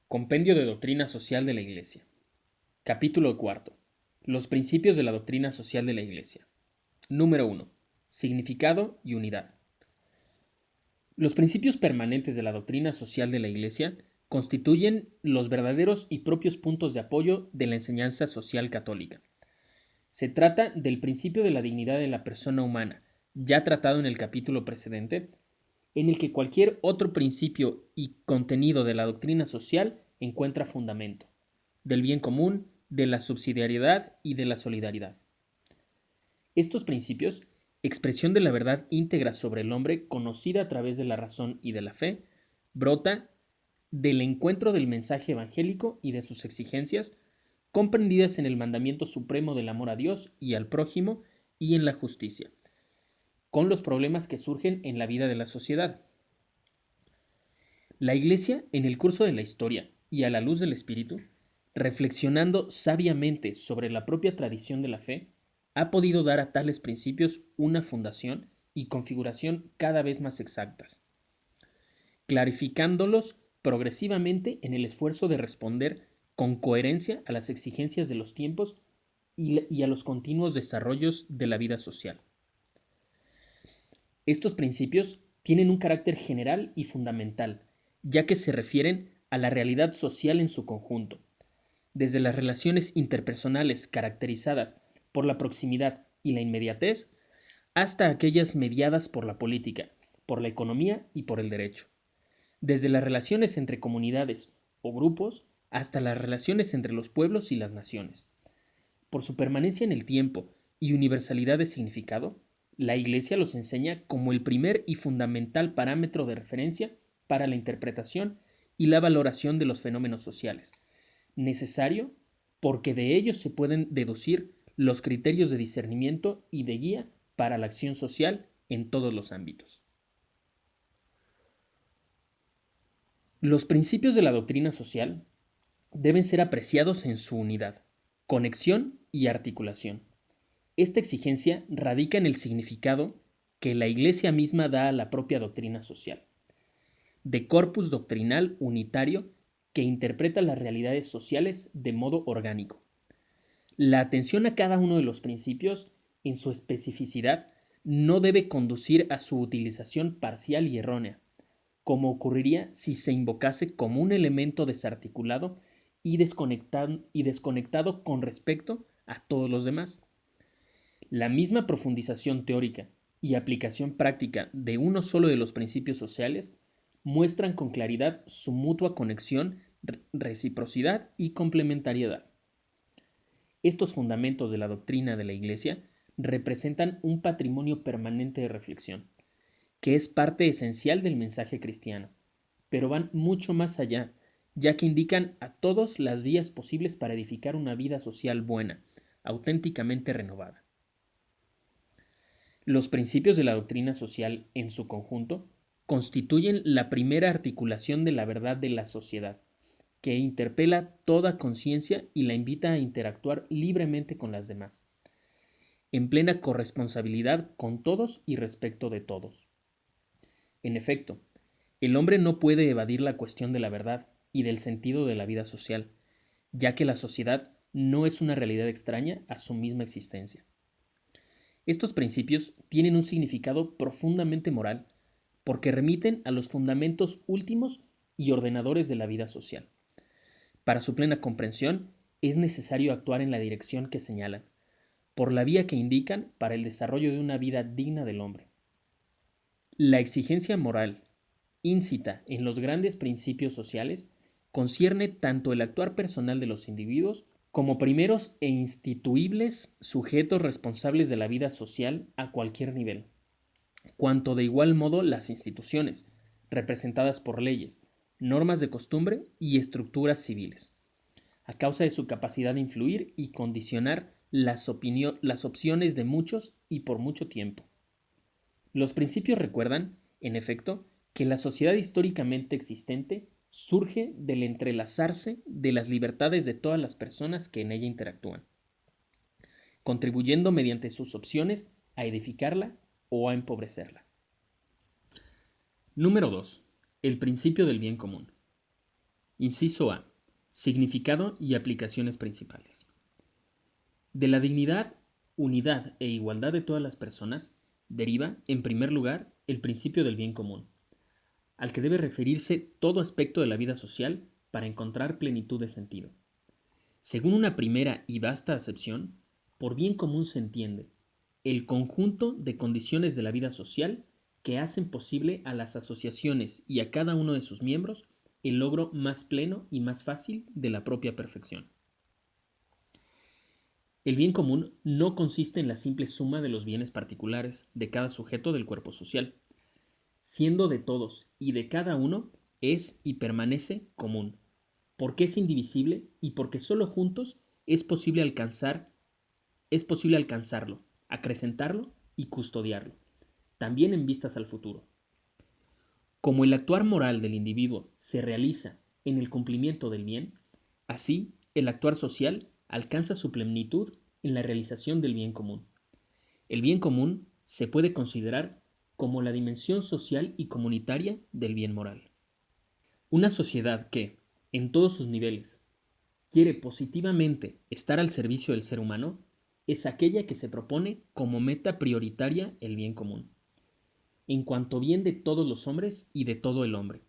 Compendio de Doctrina Social de la Iglesia. Capítulo cuarto. Los principios de la doctrina social de la Iglesia. Número 1. Significado y unidad. Los principios permanentes de la doctrina social de la Iglesia constituyen los verdaderos y propios puntos de apoyo de la enseñanza social católica. Se trata del principio de la dignidad de la persona humana, ya tratado en el capítulo precedente, en el que cualquier otro principio y contenido de la doctrina social encuentra fundamento, del bien común, de la subsidiariedad y de la solidaridad. Estos principios, expresión de la verdad íntegra sobre el hombre conocida a través de la razón y de la fe, brota del encuentro del mensaje evangélico y de sus exigencias, comprendidas en el mandamiento supremo del amor a Dios y al prójimo y en la justicia, con los problemas que surgen en la vida de la sociedad. La Iglesia, en el curso de la historia y a la luz del Espíritu, reflexionando sabiamente sobre la propia tradición de la fe, ha podido dar a tales principios una fundación y configuración cada vez más exactas, clarificándolos progresivamente en el esfuerzo de responder con coherencia a las exigencias de los tiempos y a los continuos desarrollos de la vida social. Estos principios tienen un carácter general y fundamental, ya que se refieren a la realidad social en su conjunto, desde las relaciones interpersonales caracterizadas por la proximidad y la inmediatez, hasta aquellas mediadas por la política, por la economía y por el derecho, desde las relaciones entre comunidades o grupos hasta las relaciones entre los pueblos y las naciones. Por su permanencia en el tiempo y universalidad de significado, la Iglesia los enseña como el primer y fundamental parámetro de referencia para la interpretación y la valoración de los fenómenos sociales, necesario porque de ellos se pueden deducir los criterios de discernimiento y de guía para la acción social en todos los ámbitos. Los principios de la doctrina social deben ser apreciados en su unidad, conexión y articulación. Esta exigencia radica en el significado que la Iglesia misma da a la propia doctrina social, de corpus doctrinal unitario que interpreta las realidades sociales de modo orgánico. La atención a cada uno de los principios, en su especificidad, no debe conducir a su utilización parcial y errónea, como ocurriría si se invocase como un elemento desarticulado y desconectado con respecto a todos los demás. La misma profundización teórica y aplicación práctica de uno solo de los principios sociales muestran con claridad su mutua conexión, reciprocidad y complementariedad. Estos fundamentos de la doctrina de la Iglesia representan un patrimonio permanente de reflexión, que es parte esencial del mensaje cristiano, pero van mucho más allá, ya que indican a todos las vías posibles para edificar una vida social buena, auténticamente renovada. Los principios de la doctrina social, en su conjunto, constituyen la primera articulación de la verdad de la sociedad, que interpela toda conciencia y la invita a interactuar libremente con las demás, en plena corresponsabilidad con todos y respecto de todos. En efecto, el hombre no puede evadir la cuestión de la verdad y del sentido de la vida social, ya que la sociedad no es una realidad extraña a su misma existencia. Estos principios tienen un significado profundamente moral, porque remiten a los fundamentos últimos y ordenadores de la vida social. Para su plena comprensión, es necesario actuar en la dirección que señalan, por la vía que indican para el desarrollo de una vida digna del hombre. La exigencia moral íncita en los grandes principios sociales concierne tanto el actuar personal de los individuos como primeros e instituibles sujetos responsables de la vida social a cualquier nivel, cuanto de igual modo las instituciones, representadas por leyes, normas de costumbre y estructuras civiles, a causa de su capacidad de influir y condicionar las opciones de muchos y por mucho tiempo. Los principios recuerdan, en efecto, que la sociedad históricamente existente surge del entrelazarse de las libertades de todas las personas que en ella interactúan, contribuyendo mediante sus opciones a edificarla o a empobrecerla. Número 2. El principio del bien común. Inciso A. Significado y aplicaciones principales. De la dignidad, unidad e igualdad de todas las personas deriva, en primer lugar, el principio del bien común, al que debe referirse todo aspecto de la vida social para encontrar plenitud de sentido. Según una primera y vasta acepción, por bien común se entiende el conjunto de condiciones de la vida social que hacen posible a las asociaciones y a cada uno de sus miembros el logro más pleno y más fácil de la propia perfección. El bien común no consiste en la simple suma de los bienes particulares de cada sujeto del cuerpo social. Siendo de todos y de cada uno, es y permanece común, porque es indivisible y porque solo juntos es posible alcanzarlo, acrecentarlo y custodiarlo, también en vistas al futuro. Como el actuar moral del individuo se realiza en el cumplimiento del bien, así el actuar social alcanza su plenitud en la realización del bien común. El bien común se puede considerar como la dimensión social y comunitaria del bien moral. Una sociedad que, en todos sus niveles, quiere positivamente estar al servicio del ser humano es aquella que se propone como meta prioritaria el bien común, en cuanto bien de todos los hombres y de todo el hombre.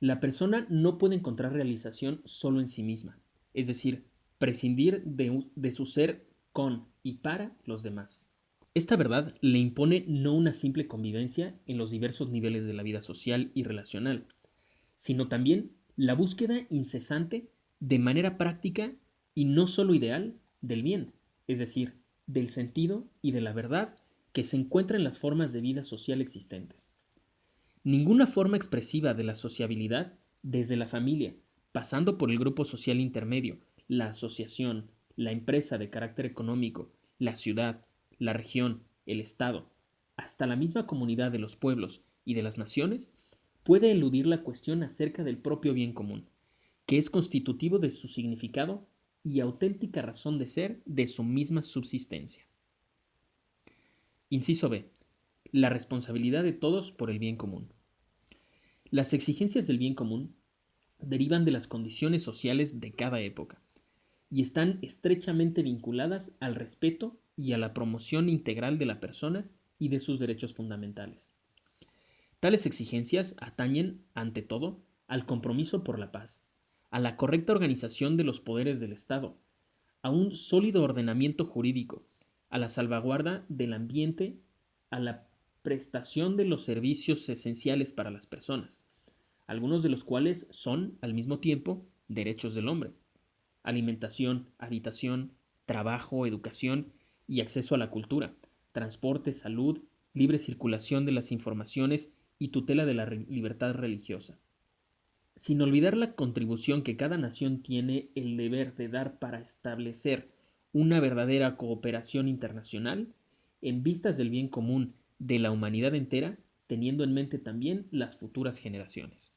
La persona no puede encontrar realización solo en sí misma, es decir, prescindir de su ser con y para los demás. Esta verdad le impone no una simple convivencia en los diversos niveles de la vida social y relacional, sino también la búsqueda incesante de manera práctica y no solo ideal del bien, es decir, del sentido y de la verdad que se encuentra en las formas de vida social existentes. Ninguna forma expresiva de la sociabilidad, desde la familia, pasando por el grupo social intermedio, la asociación, la empresa de carácter económico, la ciudad, la región, el Estado, hasta la misma comunidad de los pueblos y de las naciones, puede eludir la cuestión acerca del propio bien común, que es constitutivo de su significado y auténtica razón de ser de su misma subsistencia. Inciso B. La responsabilidad de todos por el bien común. Las exigencias del bien común derivan de las condiciones sociales de cada época y están estrechamente vinculadas al respeto y a la promoción integral de la persona y de sus derechos fundamentales. Tales exigencias atañen, ante todo, al compromiso por la paz, a la correcta organización de los poderes del Estado, a un sólido ordenamiento jurídico, a la salvaguarda del ambiente, a la prestación de los servicios esenciales para las personas, algunos de los cuales son, al mismo tiempo, derechos del hombre: alimentación, habitación, trabajo, educación y acceso a la cultura, transporte, salud, libre circulación de las informaciones y tutela de la libertad religiosa. Sin olvidar la contribución que cada nación tiene el deber de dar para establecer una verdadera cooperación internacional en vistas del bien común de la humanidad entera, teniendo en mente también las futuras generaciones.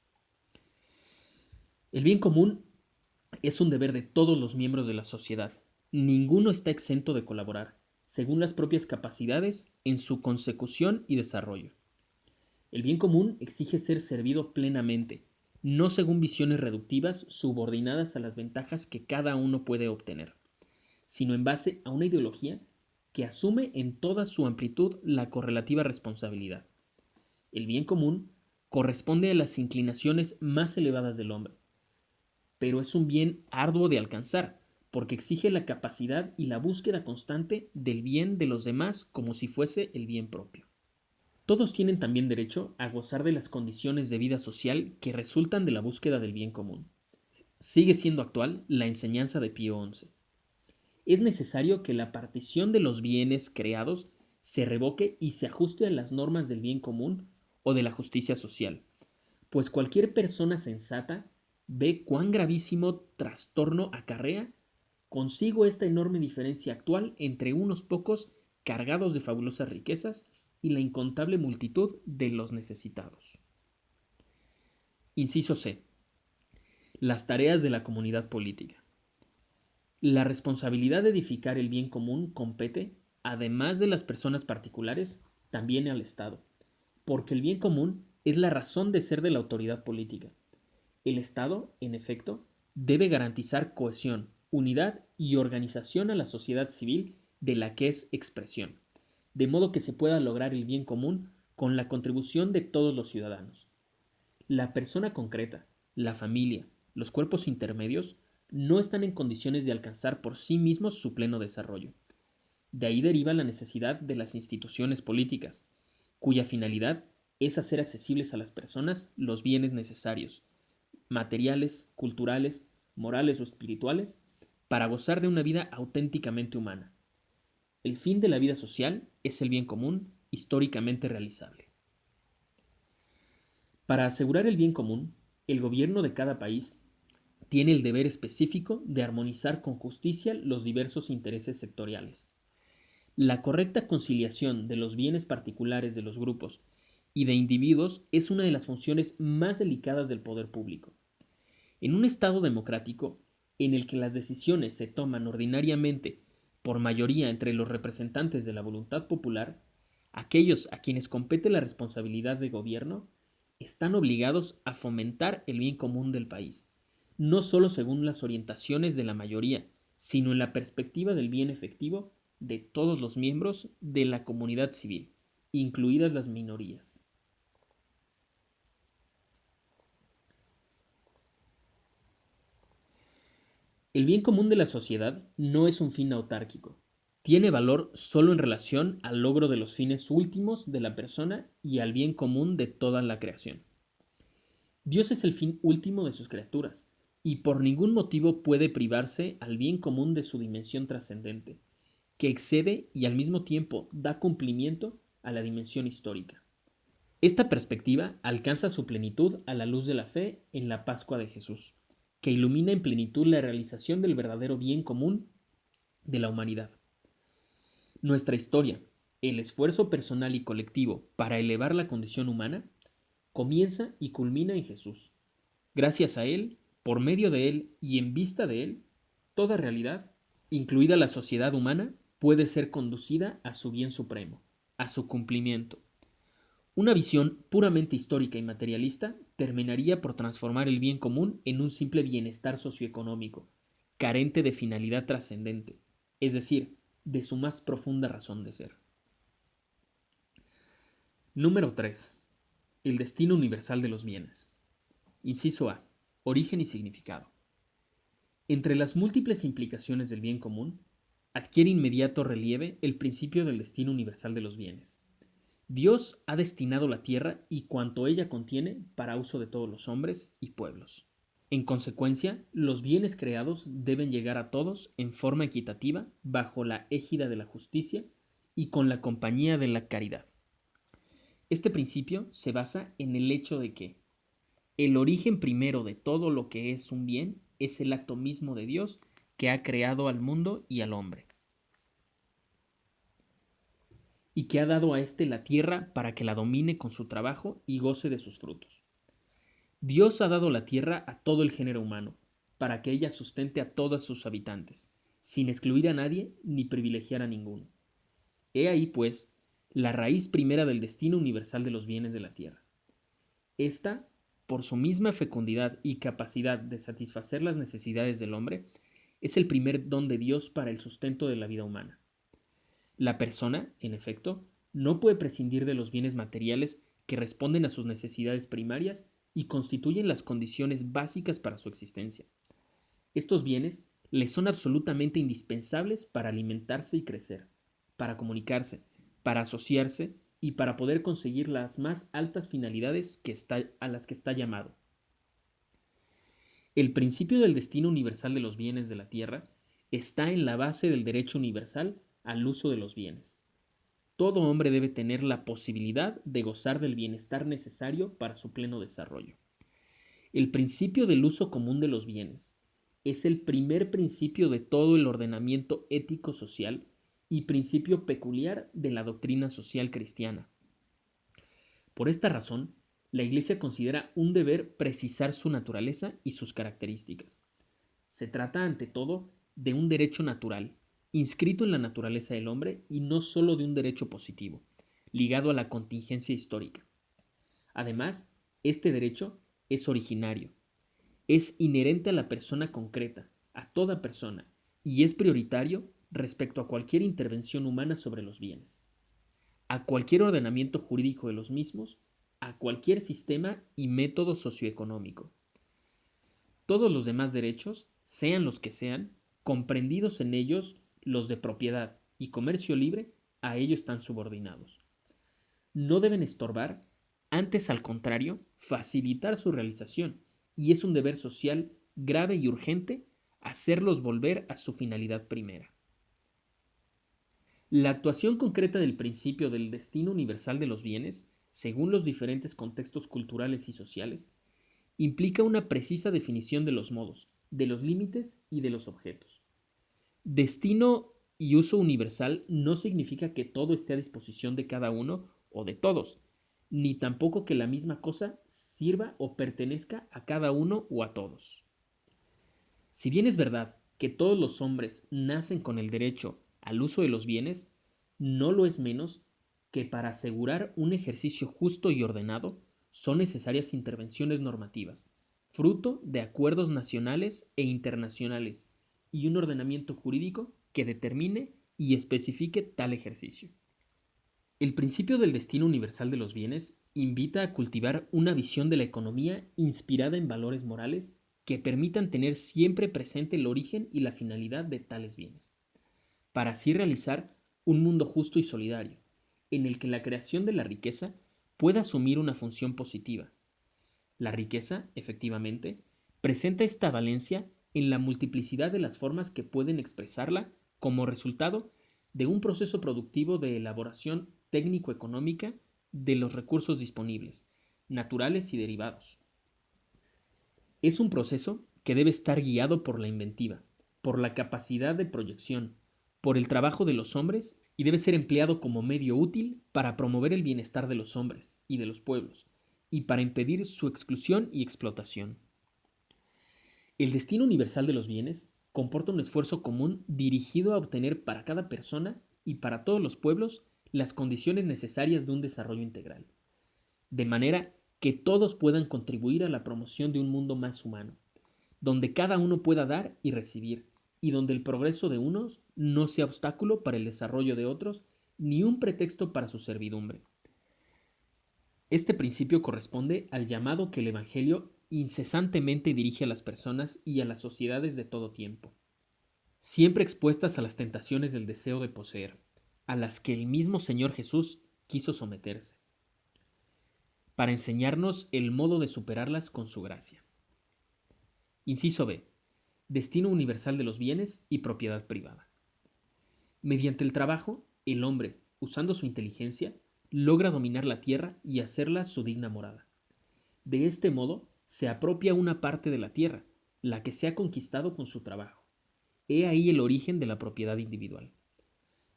El bien común es un deber de todos los miembros de la sociedad. Ninguno está exento de colaborar, según las propias capacidades, en su consecución y desarrollo. El bien común exige ser servido plenamente, no según visiones reductivas subordinadas a las ventajas que cada uno puede obtener, sino en base a una ideología que asume en toda su amplitud la correlativa responsabilidad. El bien común corresponde a las inclinaciones más elevadas del hombre, pero es un bien arduo de alcanzar, porque exige la capacidad y la búsqueda constante del bien de los demás como si fuese el bien propio. Todos tienen también derecho a gozar de las condiciones de vida social que resultan de la búsqueda del bien común. Sigue siendo actual la enseñanza de Pío XI. Es necesario que la partición de los bienes creados se revoque y se ajuste a las normas del bien común o de la justicia social, pues cualquier persona sensata ve cuán gravísimo trastorno acarrea consigo esta enorme diferencia actual entre unos pocos cargados de fabulosas riquezas y la incontable multitud de los necesitados. Inciso C. Las tareas de la comunidad política. La responsabilidad de edificar el bien común compete, además de las personas particulares, también al Estado, porque el bien común es la razón de ser de la autoridad política. El Estado, en efecto, debe garantizar cohesión, unidad y organización a la sociedad civil de la que es expresión, de modo que se pueda lograr el bien común con la contribución de todos los ciudadanos. La persona concreta, la familia, los cuerpos intermedios, no están en condiciones de alcanzar por sí mismos su pleno desarrollo. De ahí deriva la necesidad de las instituciones políticas, cuya finalidad es hacer accesibles a las personas los bienes necesarios, materiales, culturales, morales o espirituales, para gozar de una vida auténticamente humana. El fin de la vida social es el bien común históricamente realizable. Para asegurar el bien común, el gobierno de cada país tiene el deber específico de armonizar con justicia los diversos intereses sectoriales. La correcta conciliación de los bienes particulares de los grupos y de individuos es una de las funciones más delicadas del poder público. En un Estado democrático, en el que las decisiones se toman ordinariamente por mayoría entre los representantes de la voluntad popular, aquellos a quienes compete la responsabilidad de gobierno están obligados a fomentar el bien común del país, no solo según las orientaciones de la mayoría, sino en la perspectiva del bien efectivo de todos los miembros de la comunidad civil, incluidas las minorías. El bien común de la sociedad no es un fin autárquico. Tiene valor solo en relación al logro de los fines últimos de la persona y al bien común de toda la creación. Dios es el fin último de sus criaturas, y por ningún motivo puede privarse al bien común de su dimensión trascendente, que excede y al mismo tiempo da cumplimiento a la dimensión histórica. Esta perspectiva alcanza su plenitud a la luz de la fe en la Pascua de Jesús, que ilumina en plenitud la realización del verdadero bien común de la humanidad. Nuestra historia, el esfuerzo personal y colectivo para elevar la condición humana, comienza y culmina en Jesús. Gracias a Él, por medio de Él y en vista de Él, toda realidad, incluida la sociedad humana, puede ser conducida a su bien supremo, a su cumplimiento. Una visión puramente histórica y materialista terminaría por transformar el bien común en un simple bienestar socioeconómico, carente de finalidad trascendente, es decir, de su más profunda razón de ser. Número 3. El destino universal de los bienes. Inciso A. Origen y significado. Entre las múltiples implicaciones del bien común, adquiere inmediato relieve el principio del destino universal de los bienes. Dios ha destinado la tierra y cuanto ella contiene para uso de todos los hombres y pueblos. En consecuencia, los bienes creados deben llegar a todos en forma equitativa, bajo la égida de la justicia y con la compañía de la caridad. Este principio se basa en el hecho de que el origen primero de todo lo que es un bien es el acto mismo de Dios que ha creado al mundo y al hombre, y que ha dado a éste la tierra para que la domine con su trabajo y goce de sus frutos. Dios ha dado la tierra a todo el género humano, para que ella sustente a todos sus habitantes, sin excluir a nadie ni privilegiar a ninguno. He ahí, pues, la raíz primera del destino universal de los bienes de la tierra. Esta, por su misma fecundidad y capacidad de satisfacer las necesidades del hombre, es el primer don de Dios para el sustento de la vida humana. La persona, en efecto, no puede prescindir de los bienes materiales que responden a sus necesidades primarias y constituyen las condiciones básicas para su existencia. Estos bienes le son absolutamente indispensables para alimentarse y crecer, para comunicarse, para asociarse y para poder conseguir las más altas finalidades a las que está llamado. El principio del destino universal de los bienes de la tierra está en la base del derecho universal al uso de los bienes. Todo hombre debe tener la posibilidad de gozar del bienestar necesario para su pleno desarrollo. El principio del uso común de los bienes es el primer principio de todo el ordenamiento ético-social y principio peculiar de la doctrina social cristiana. Por esta razón, la Iglesia considera un deber precisar su naturaleza y sus características. Se trata, ante todo, de un derecho natural, inscrito en la naturaleza del hombre y no sólo de un derecho positivo, ligado a la contingencia histórica. Además, este derecho es originario, es inherente a la persona concreta, a toda persona, y es prioritario respecto a cualquier intervención humana sobre los bienes, a cualquier ordenamiento jurídico de los mismos, a cualquier sistema y método socioeconómico. Todos los demás derechos, sean los que sean, comprendidos en ellos los de propiedad y comercio libre, a ello están subordinados. No deben estorbar, antes al contrario, facilitar su realización, y es un deber social grave y urgente hacerlos volver a su finalidad primera. La actuación concreta del principio del destino universal de los bienes, según los diferentes contextos culturales y sociales, implica una precisa definición de los modos, de los límites y de los objetos. Destino y uso universal no significa que todo esté a disposición de cada uno o de todos, ni tampoco que la misma cosa sirva o pertenezca a cada uno o a todos. Si bien es verdad que todos los hombres nacen con el derecho al uso de los bienes, no lo es menos que para asegurar un ejercicio justo y ordenado son necesarias intervenciones normativas, fruto de acuerdos nacionales e internacionales y un ordenamiento jurídico que determine y especifique tal ejercicio. El principio del destino universal de los bienes invita a cultivar una visión de la economía inspirada en valores morales que permitan tener siempre presente el origen y la finalidad de tales bienes, para así realizar un mundo justo y solidario, en el que la creación de la riqueza pueda asumir una función positiva. La riqueza, efectivamente, presenta esta valencia en la multiplicidad de las formas que pueden expresarla como resultado de un proceso productivo de elaboración técnico-económica de los recursos disponibles, naturales y derivados. Es un proceso que debe estar guiado por la inventiva, por la capacidad de proyección, por el trabajo de los hombres y debe ser empleado como medio útil para promover el bienestar de los hombres y de los pueblos y para impedir su exclusión y explotación. El destino universal de los bienes comporta un esfuerzo común dirigido a obtener para cada persona y para todos los pueblos las condiciones necesarias de un desarrollo integral, de manera que todos puedan contribuir a la promoción de un mundo más humano, donde cada uno pueda dar y recibir, y donde el progreso de unos no sea obstáculo para el desarrollo de otros, ni un pretexto para su servidumbre. Este principio corresponde al llamado que el Evangelio incesantemente dirige a las personas y a las sociedades de todo tiempo, siempre expuestas a las tentaciones del deseo de poseer, a las que el mismo Señor Jesús quiso someterse, para enseñarnos el modo de superarlas con su gracia. Inciso B. Destino universal de los bienes y propiedad privada. Mediante el trabajo, el hombre, usando su inteligencia, logra dominar la tierra y hacerla su digna morada. De este modo, se apropia una parte de la tierra, la que se ha conquistado con su trabajo. He ahí el origen de la propiedad individual.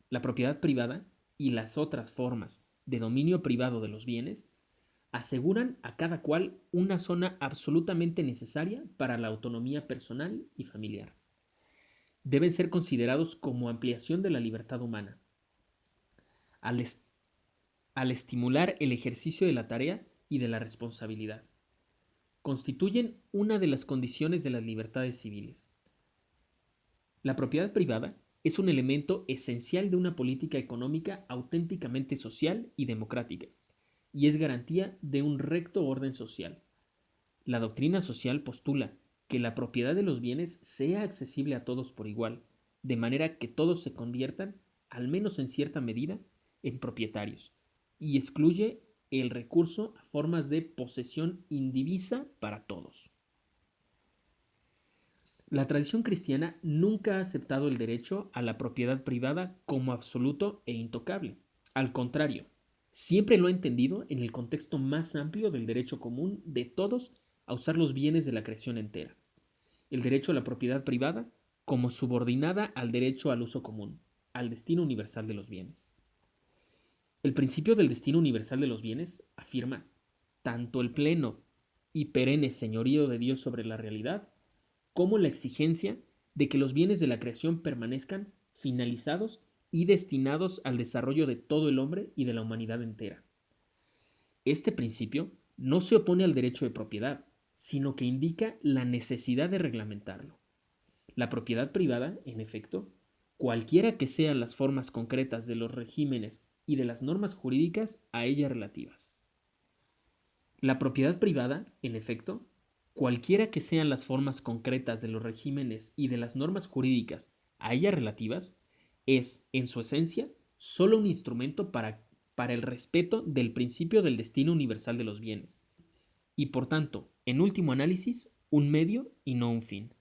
La propiedad privada y las otras formas de dominio privado de los bienes aseguran a cada cual una zona absolutamente necesaria para la autonomía personal y familiar. Deben ser considerados como ampliación de la libertad humana. Al, al estimular el ejercicio de la tarea y de la responsabilidad, constituyen una de las condiciones de las libertades civiles. La propiedad privada es un elemento esencial de una política económica auténticamente social y democrática, y es garantía de un recto orden social. La doctrina social postula que la propiedad de los bienes sea accesible a todos por igual, de manera que todos se conviertan, al menos en cierta medida, en propietarios, y excluye el recurso a formas de posesión indivisa para todos. La tradición cristiana nunca ha aceptado el derecho a la propiedad privada como absoluto e intocable. Al contrario, siempre lo ha entendido en el contexto más amplio del derecho común de todos a usar los bienes de la creación entera. El derecho a la propiedad privada como subordinada al derecho al uso común, al destino universal de los bienes. El principio del destino universal de los bienes afirma tanto el pleno y perenne señorío de Dios sobre la realidad, como la exigencia de que los bienes de la creación permanezcan finalizados y destinados al desarrollo de todo el hombre y de la humanidad entera. Este principio no se opone al derecho de propiedad, sino que indica la necesidad de reglamentarlo. La propiedad privada, en efecto, cualquiera que sean las formas concretas de los regímenes y de las normas jurídicas a ella relativas. La propiedad privada, en efecto, cualquiera que sean las formas concretas de los regímenes y de las normas jurídicas a ella relativas, es, en su esencia, solo un instrumento para el respeto del principio del destino universal de los bienes, y por tanto, en último análisis, un medio y no un fin.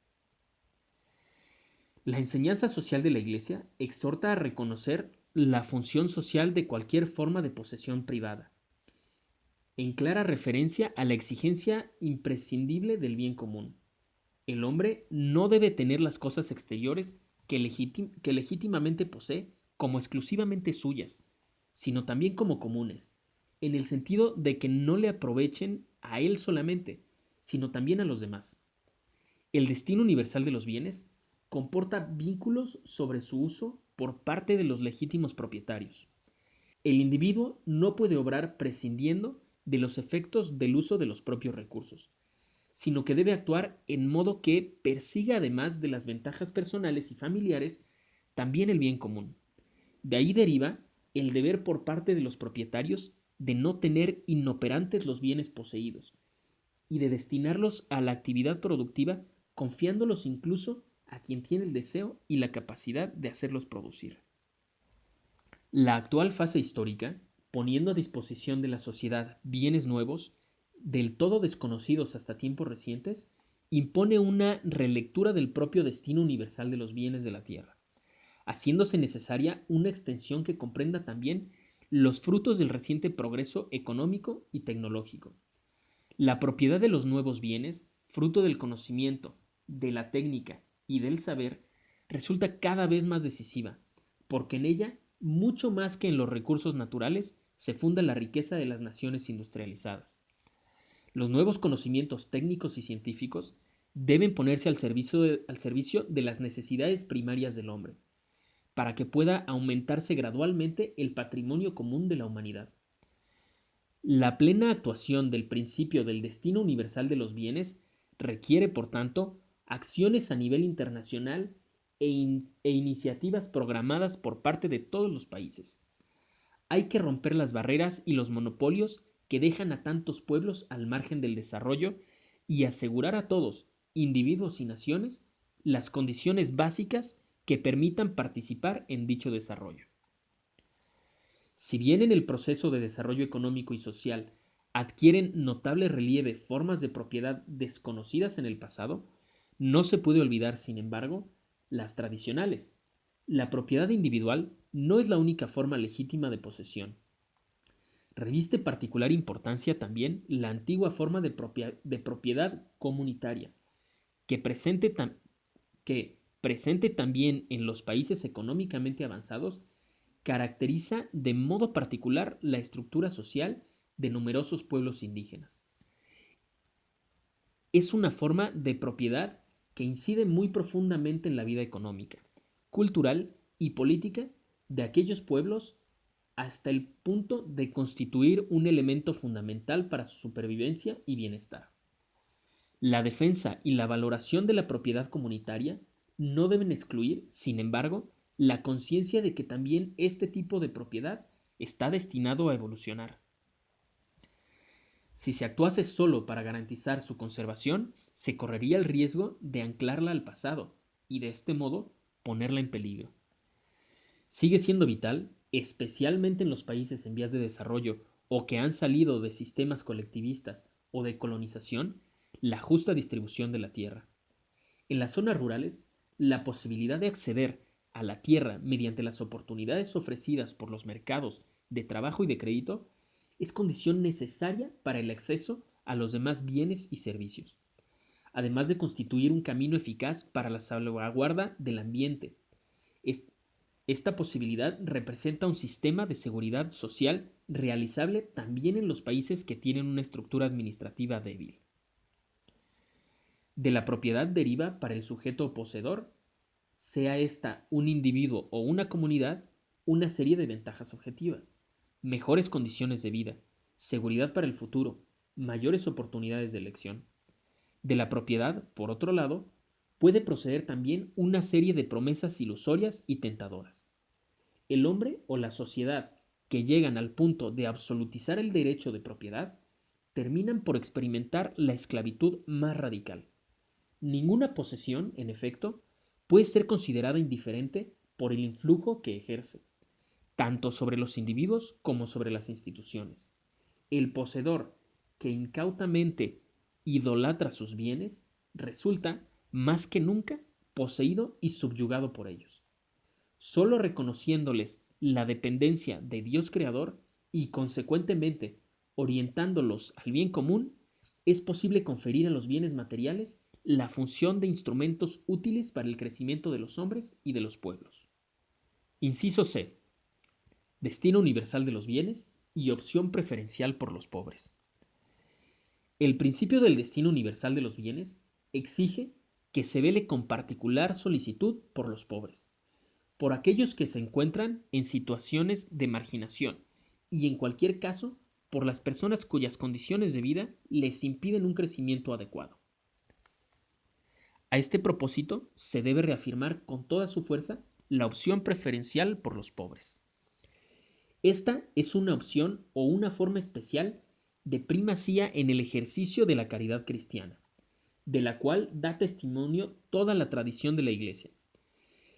La enseñanza social de la Iglesia exhorta a reconocer la función social de cualquier forma de posesión privada, en clara referencia a la exigencia imprescindible del bien común. El hombre no debe tener las cosas exteriores que legítimamente posee como exclusivamente suyas, sino también como comunes, en el sentido de que no le aprovechen a él solamente, sino también a los demás. El destino universal de los bienes comporta vínculos sobre su uso por parte de los legítimos propietarios. El individuo no puede obrar prescindiendo de los efectos del uso de los propios recursos, sino que debe actuar en modo que persiga, además de las ventajas personales y familiares, también el bien común. De ahí deriva el deber por parte de los propietarios de no tener inoperantes los bienes poseídos y de destinarlos a la actividad productiva, confiándolos incluso a quien tiene el deseo y la capacidad de hacerlos producir. La actual fase histórica, poniendo a disposición de la sociedad bienes nuevos, del todo desconocidos hasta tiempos recientes, impone una relectura del propio destino universal de los bienes de la tierra, haciéndose necesaria una extensión que comprenda también los frutos del reciente progreso económico y tecnológico. La propiedad de los nuevos bienes, fruto del conocimiento, de la técnica y del saber, resulta cada vez más decisiva, porque en ella, mucho más que en los recursos naturales, se funda la riqueza de las naciones industrializadas. Los nuevos conocimientos técnicos y científicos deben ponerse al servicio de las necesidades primarias del hombre, para que pueda aumentarse gradualmente el patrimonio común de la humanidad. La plena actuación del principio del destino universal de los bienes requiere, por tanto, acciones a nivel internacional e iniciativas programadas por parte de todos los países. Hay que romper las barreras y los monopolios que dejan a tantos pueblos al margen del desarrollo y asegurar a todos, individuos y naciones, las condiciones básicas que permitan participar en dicho desarrollo. Si bien en el proceso de desarrollo económico y social adquieren notable relieve formas de propiedad desconocidas en el pasado, no se puede olvidar, sin embargo, las tradicionales. La propiedad individual no es la única forma legítima de posesión. Reviste particular importancia también la antigua forma de propiedad comunitaria, que presente también en los países económicamente avanzados, caracteriza de modo particular la estructura social de numerosos pueblos indígenas. Es una forma de propiedad que incide muy profundamente en la vida económica, cultural y política de aquellos pueblos hasta el punto de constituir un elemento fundamental para su supervivencia y bienestar. La defensa y la valoración de la propiedad comunitaria no deben excluir, sin embargo, la conciencia de que también este tipo de propiedad está destinado a evolucionar. Si se actuase solo para garantizar su conservación, se correría el riesgo de anclarla al pasado y de este modo ponerla en peligro. Sigue siendo vital, especialmente en los países en vías de desarrollo o que han salido de sistemas colectivistas o de colonización, la justa distribución de la tierra. En las zonas rurales, la posibilidad de acceder a la tierra mediante las oportunidades ofrecidas por los mercados de trabajo y de crédito es condición necesaria para el acceso a los demás bienes y servicios, además de constituir un camino eficaz para la salvaguarda del ambiente. Esta posibilidad representa un sistema de seguridad social realizable también en los países que tienen una estructura administrativa débil. De la propiedad deriva para el sujeto poseedor, sea ésta un individuo o una comunidad, una serie de ventajas objetivas, mejores condiciones de vida, seguridad para el futuro, mayores oportunidades de elección. De la propiedad, por otro lado, puede proceder también una serie de promesas ilusorias y tentadoras. El hombre o la sociedad que llegan al punto de absolutizar el derecho de propiedad terminan por experimentar la esclavitud más radical. Ninguna posesión, en efecto, puede ser considerada indiferente por el influjo que ejerce, tanto sobre los individuos como sobre las instituciones. El poseedor que incautamente idolatra sus bienes resulta, más que nunca, poseído y subyugado por ellos. Solo reconociéndoles la dependencia de Dios Creador y, consecuentemente, orientándolos al bien común, es posible conferir a los bienes materiales la función de instrumentos útiles para el crecimiento de los hombres y de los pueblos. Inciso C. Destino universal de los bienes y opción preferencial por los pobres. El principio del destino universal de los bienes exige que se vele con particular solicitud por los pobres, por aquellos que se encuentran en situaciones de marginación y, en cualquier caso, por las personas cuyas condiciones de vida les impiden un crecimiento adecuado. A este propósito, se debe reafirmar con toda su fuerza la opción preferencial por los pobres. Esta es una opción o una forma especial de primacía en el ejercicio de la caridad cristiana, de la cual da testimonio toda la tradición de la Iglesia.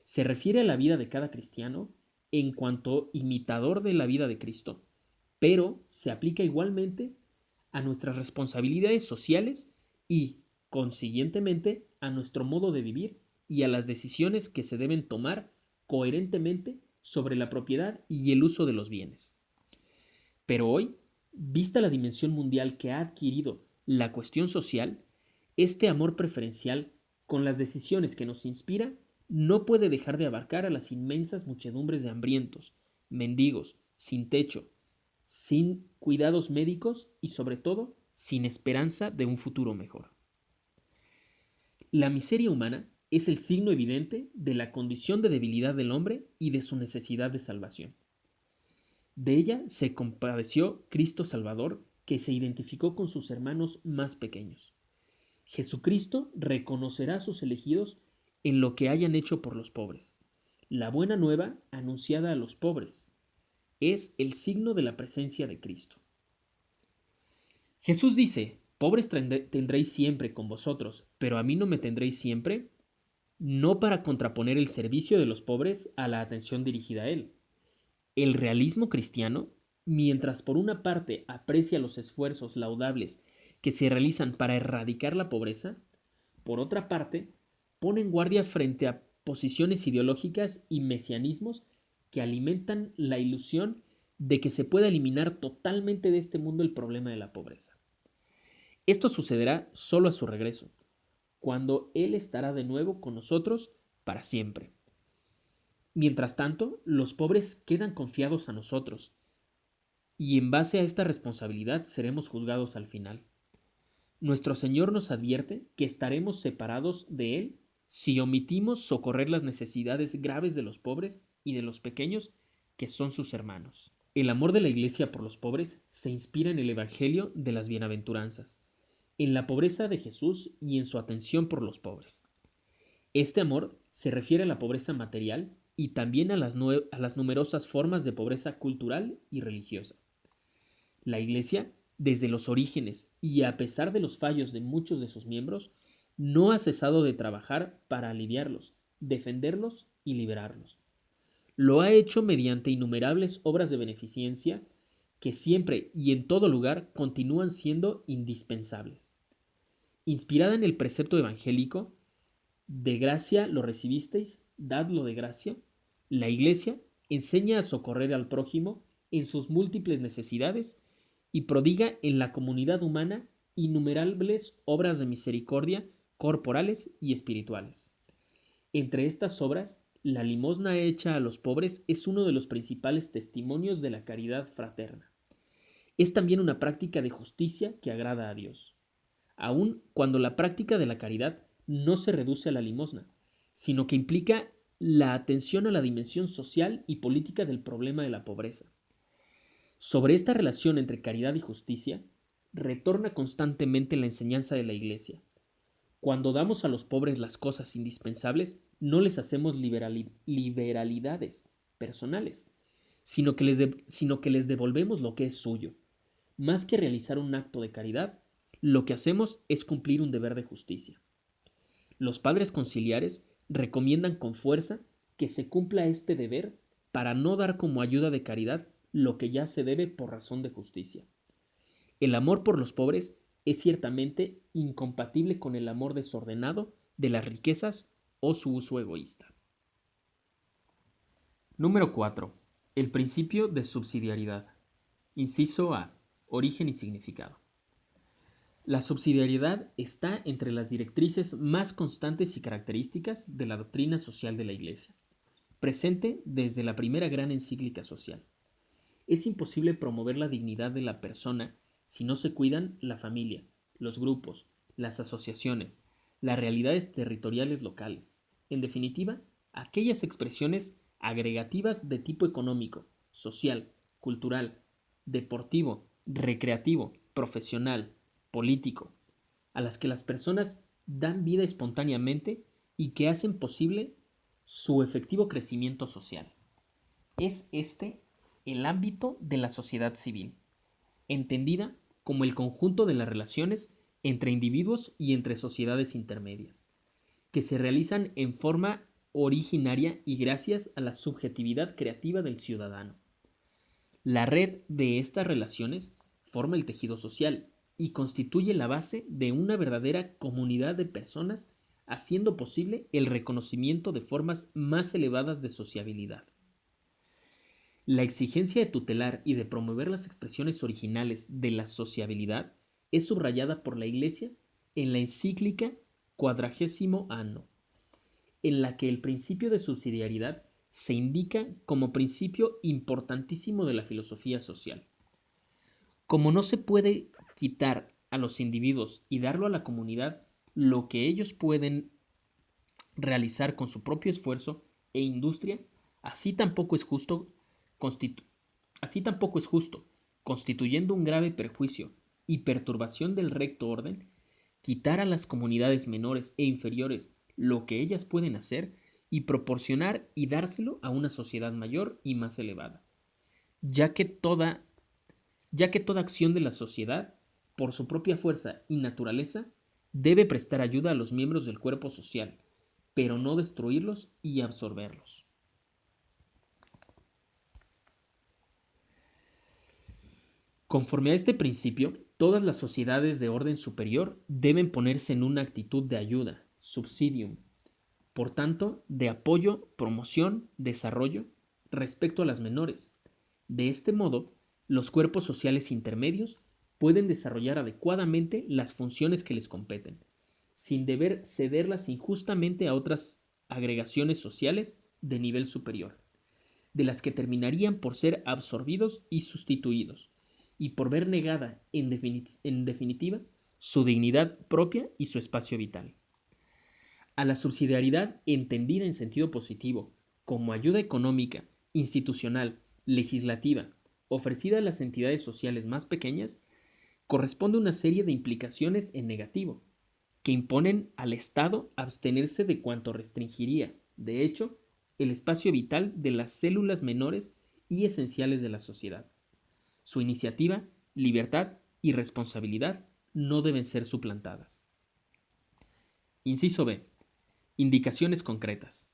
Se refiere a la vida de cada cristiano en cuanto imitador de la vida de Cristo, pero se aplica igualmente a nuestras responsabilidades sociales y, consiguientemente, a nuestro modo de vivir y a las decisiones que se deben tomar coherentemente sobre la propiedad y el uso de los bienes. Pero hoy, vista la dimensión mundial que ha adquirido la cuestión social, este amor preferencial, con las decisiones que nos inspira, no puede dejar de abarcar a las inmensas muchedumbres de hambrientos, mendigos, sin techo, sin cuidados médicos y, sobre todo, sin esperanza de un futuro mejor. La miseria humana es el signo evidente de la condición de debilidad del hombre y de su necesidad de salvación. De ella se compadeció Cristo Salvador, que se identificó con sus hermanos más pequeños. Jesucristo reconocerá a sus elegidos en lo que hayan hecho por los pobres. La buena nueva anunciada a los pobres es el signo de la presencia de Cristo. Jesús dice: pobres tendréis siempre con vosotros, pero a mí no me tendréis siempre, no para contraponer el servicio de los pobres a la atención dirigida a él. El realismo cristiano, mientras por una parte aprecia los esfuerzos laudables que se realizan para erradicar la pobreza, por otra parte, pone en guardia frente a posiciones ideológicas y mesianismos que alimentan la ilusión de que se pueda eliminar totalmente de este mundo el problema de la pobreza. Esto sucederá solo a su regreso, cuando Él estará de nuevo con nosotros para siempre. Mientras tanto, los pobres quedan confiados a nosotros, y en base a esta responsabilidad seremos juzgados al final. Nuestro Señor nos advierte que estaremos separados de Él si omitimos socorrer las necesidades graves de los pobres y de los pequeños, que son sus hermanos. El amor de la Iglesia por los pobres se inspira en el Evangelio de las Bienaventuranzas, en la pobreza de Jesús y en su atención por los pobres. Este amor se refiere a la pobreza material y también a las numerosas formas de pobreza cultural y religiosa. La Iglesia, desde los orígenes y a pesar de los fallos de muchos de sus miembros, no ha cesado de trabajar para aliviarlos, defenderlos y liberarlos. Lo ha hecho mediante innumerables obras de beneficencia que siempre y en todo lugar continúan siendo indispensables. Inspirada en el precepto evangélico, de gracia lo recibisteis, dadlo de gracia, la Iglesia enseña a socorrer al prójimo en sus múltiples necesidades y prodiga en la comunidad humana innumerables obras de misericordia corporales y espirituales. Entre estas obras, la limosna hecha a los pobres es uno de los principales testimonios de la caridad fraterna. Es también una práctica de justicia que agrada a Dios, aun cuando la práctica de la caridad no se reduce a la limosna, sino que implica la atención a la dimensión social y política del problema de la pobreza. Sobre esta relación entre caridad y justicia, retorna constantemente la enseñanza de la Iglesia, Cuando damos a los pobres las cosas indispensables, no les hacemos liberalidades personales, sino que les devolvemos lo que es suyo. Más que realizar un acto de caridad, lo que hacemos es cumplir un deber de justicia. Los padres conciliares recomiendan con fuerza que se cumpla este deber para no dar como ayuda de caridad lo que ya se debe por razón de justicia. El amor por los pobres es ciertamente incompatible con el amor desordenado de las riquezas o su uso egoísta. Número 4. El principio de subsidiariedad. Inciso A. Origen y significado. La subsidiariedad está entre las directrices más constantes y características de la doctrina social de la Iglesia, presente desde la primera gran encíclica social. Es imposible promover la dignidad de la persona si no se cuidan la familia, los grupos, las asociaciones, las realidades territoriales locales, en definitiva, aquellas expresiones agregativas de tipo económico, social, cultural, deportivo, recreativo, profesional, político, a las que las personas dan vida espontáneamente y que hacen posible su efectivo crecimiento social. Es este el ámbito de la sociedad civil, entendida como el conjunto de las relaciones entre individuos y entre sociedades intermedias, que se realizan en forma originaria y gracias a la subjetividad creativa del ciudadano. La red de estas relaciones forma el tejido social y constituye la base de una verdadera comunidad de personas, haciendo posible el reconocimiento de formas más elevadas de sociabilidad. La exigencia de tutelar y de promover las expresiones originales de la sociabilidad es subrayada por la Iglesia en la encíclica Quadragésimo Anno, en la que el principio de subsidiariedad se indica como principio importantísimo de la filosofía social. Como no se puede quitar a los individuos y darlo a la comunidad lo que ellos pueden realizar con su propio esfuerzo e industria, así tampoco es justo, así tampoco es justo, constituyendo un grave perjuicio y perturbación del recto orden, quitar a las comunidades menores e inferiores lo que ellas pueden hacer y proporcionar y dárselo a una sociedad mayor y más elevada, ya que toda, ya que toda acción de la sociedad, por su propia fuerza y naturaleza, debe prestar ayuda a los miembros del cuerpo social, pero no destruirlos y absorberlos. Conforme a este principio, todas las sociedades de orden superior deben ponerse en una actitud de ayuda, subsidium, por tanto, de apoyo, promoción, desarrollo, respecto a las menores. De este modo, los cuerpos sociales intermedios pueden desarrollar adecuadamente las funciones que les competen, sin deber cederlas injustamente a otras agregaciones sociales de nivel superior, de las que terminarían por ser absorbidos y sustituidos, y por ver negada, en definitiva, su dignidad propia y su espacio vital. A la subsidiariedad entendida en sentido positivo, como ayuda económica, institucional, legislativa, ofrecida a las entidades sociales más pequeñas, corresponde una serie de implicaciones en negativo, que imponen al Estado abstenerse de cuanto restringiría, de hecho, el espacio vital de las células menores y esenciales de la sociedad. Su iniciativa, libertad y responsabilidad no deben ser suplantadas. Inciso B. Indicaciones concretas.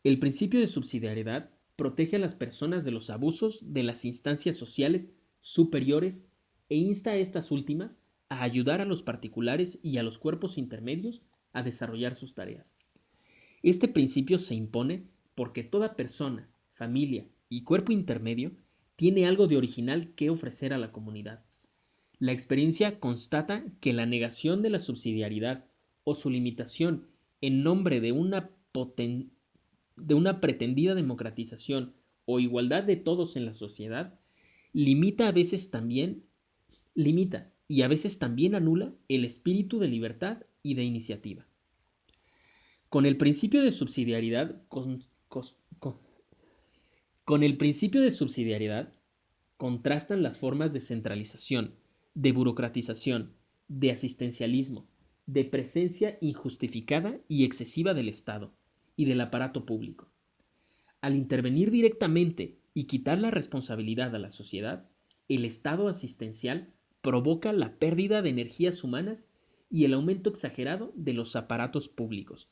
El principio de subsidiariedad protege a las personas de los abusos de las instancias sociales superiores e insta a estas últimas a ayudar a los particulares y a los cuerpos intermedios a desarrollar sus tareas. Este principio se impone porque toda persona, familia y cuerpo intermedio tiene algo de original que ofrecer a la comunidad. La experiencia constata que la negación de la subsidiariedad o su limitación en nombre de una pretendida democratización o igualdad de todos en la sociedad limita y a veces también anula el espíritu de libertad y de iniciativa. Con el principio de subsidiariedad con el principio de subsidiariedad contrastan las formas de centralización, de burocratización, de asistencialismo, de presencia injustificada y excesiva del Estado y del aparato público. Al intervenir directamente y quitar la responsabilidad a la sociedad, el Estado asistencial provoca la pérdida de energías humanas y el aumento exagerado de los aparatos públicos,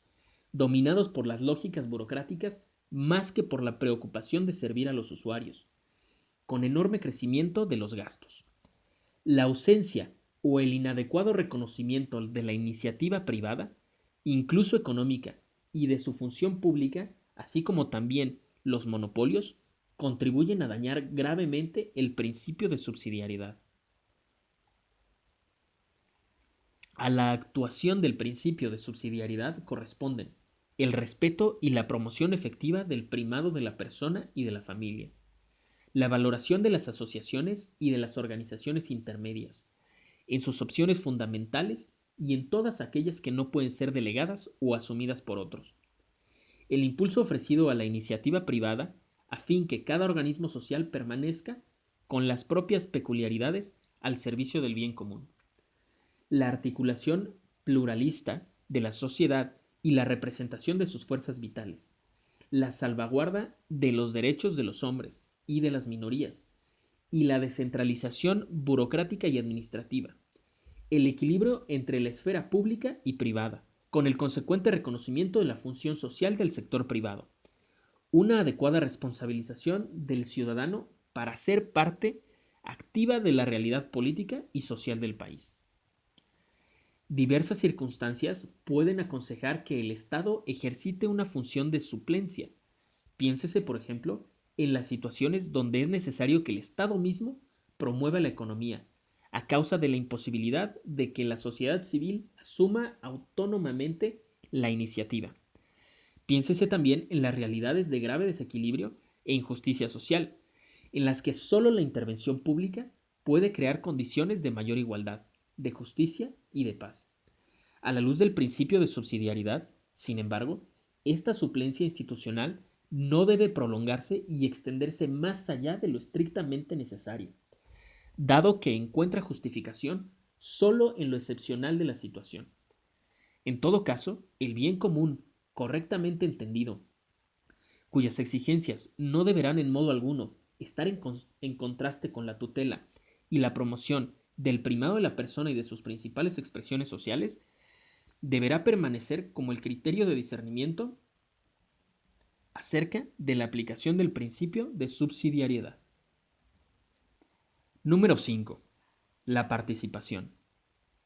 dominados por las lógicas burocráticas más que por la preocupación de servir a los usuarios, con enorme crecimiento de los gastos. La ausencia o el inadecuado reconocimiento de la iniciativa privada, incluso económica, y de su función pública, así como también los monopolios, contribuyen a dañar gravemente el principio de subsidiariedad. A la actuación del principio de subsidiariedad corresponden el respeto y la promoción efectiva del primado de la persona y de la familia, la valoración de las asociaciones y de las organizaciones intermedias, en sus opciones fundamentales y en todas aquellas que no pueden ser delegadas o asumidas por otros. El impulso ofrecido a la iniciativa privada a fin que cada organismo social permanezca con las propias peculiaridades al servicio del bien común. La articulación pluralista de la sociedad y la representación de sus fuerzas vitales. La salvaguarda de los derechos de los hombres y de las minorías. Y la descentralización burocrática y administrativa. El equilibrio entre la esfera pública y privada, con el consecuente reconocimiento de la función social del sector privado. Una adecuada responsabilización del ciudadano para ser parte activa de la realidad política y social del país. Diversas circunstancias pueden aconsejar que el Estado ejercite una función de suplencia. Piénsese, por ejemplo, en las situaciones donde es necesario que el Estado mismo promueva la economía, a causa de la imposibilidad de que la sociedad civil asuma autónomamente la iniciativa. Piénsese también en las realidades de grave desequilibrio e injusticia social, en las que solo la intervención pública puede crear condiciones de mayor igualdad, de justicia y de paz. A la luz del principio de subsidiariedad, sin embargo, esta suplencia institucional no debe prolongarse y extenderse más allá de lo estrictamente necesario, dado que encuentra justificación solo en lo excepcional de la situación. En todo caso, el bien común, correctamente entendido, cuyas exigencias no deberán en modo alguno estar en contraste con la tutela y la promoción del primado de la persona y de sus principales expresiones sociales, deberá permanecer como el criterio de discernimiento acerca de la aplicación del principio de subsidiariedad. Número 5. La participación.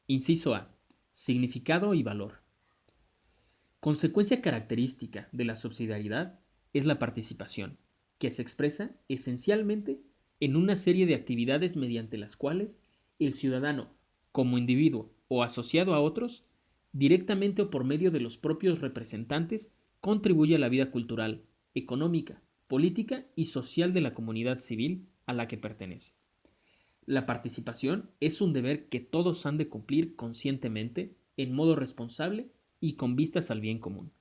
Inciso A. Significado y valor. Consecuencia característica de la subsidiariedad es la participación, que se expresa esencialmente en una serie de actividades mediante las cuales el ciudadano, como individuo o asociado a otros, directamente o por medio de los propios representantes, contribuye a la vida cultural, económica, política y social de la comunidad civil a la que pertenece. La participación es un deber que todos han de cumplir conscientemente, en modo responsable y con vistas al bien común.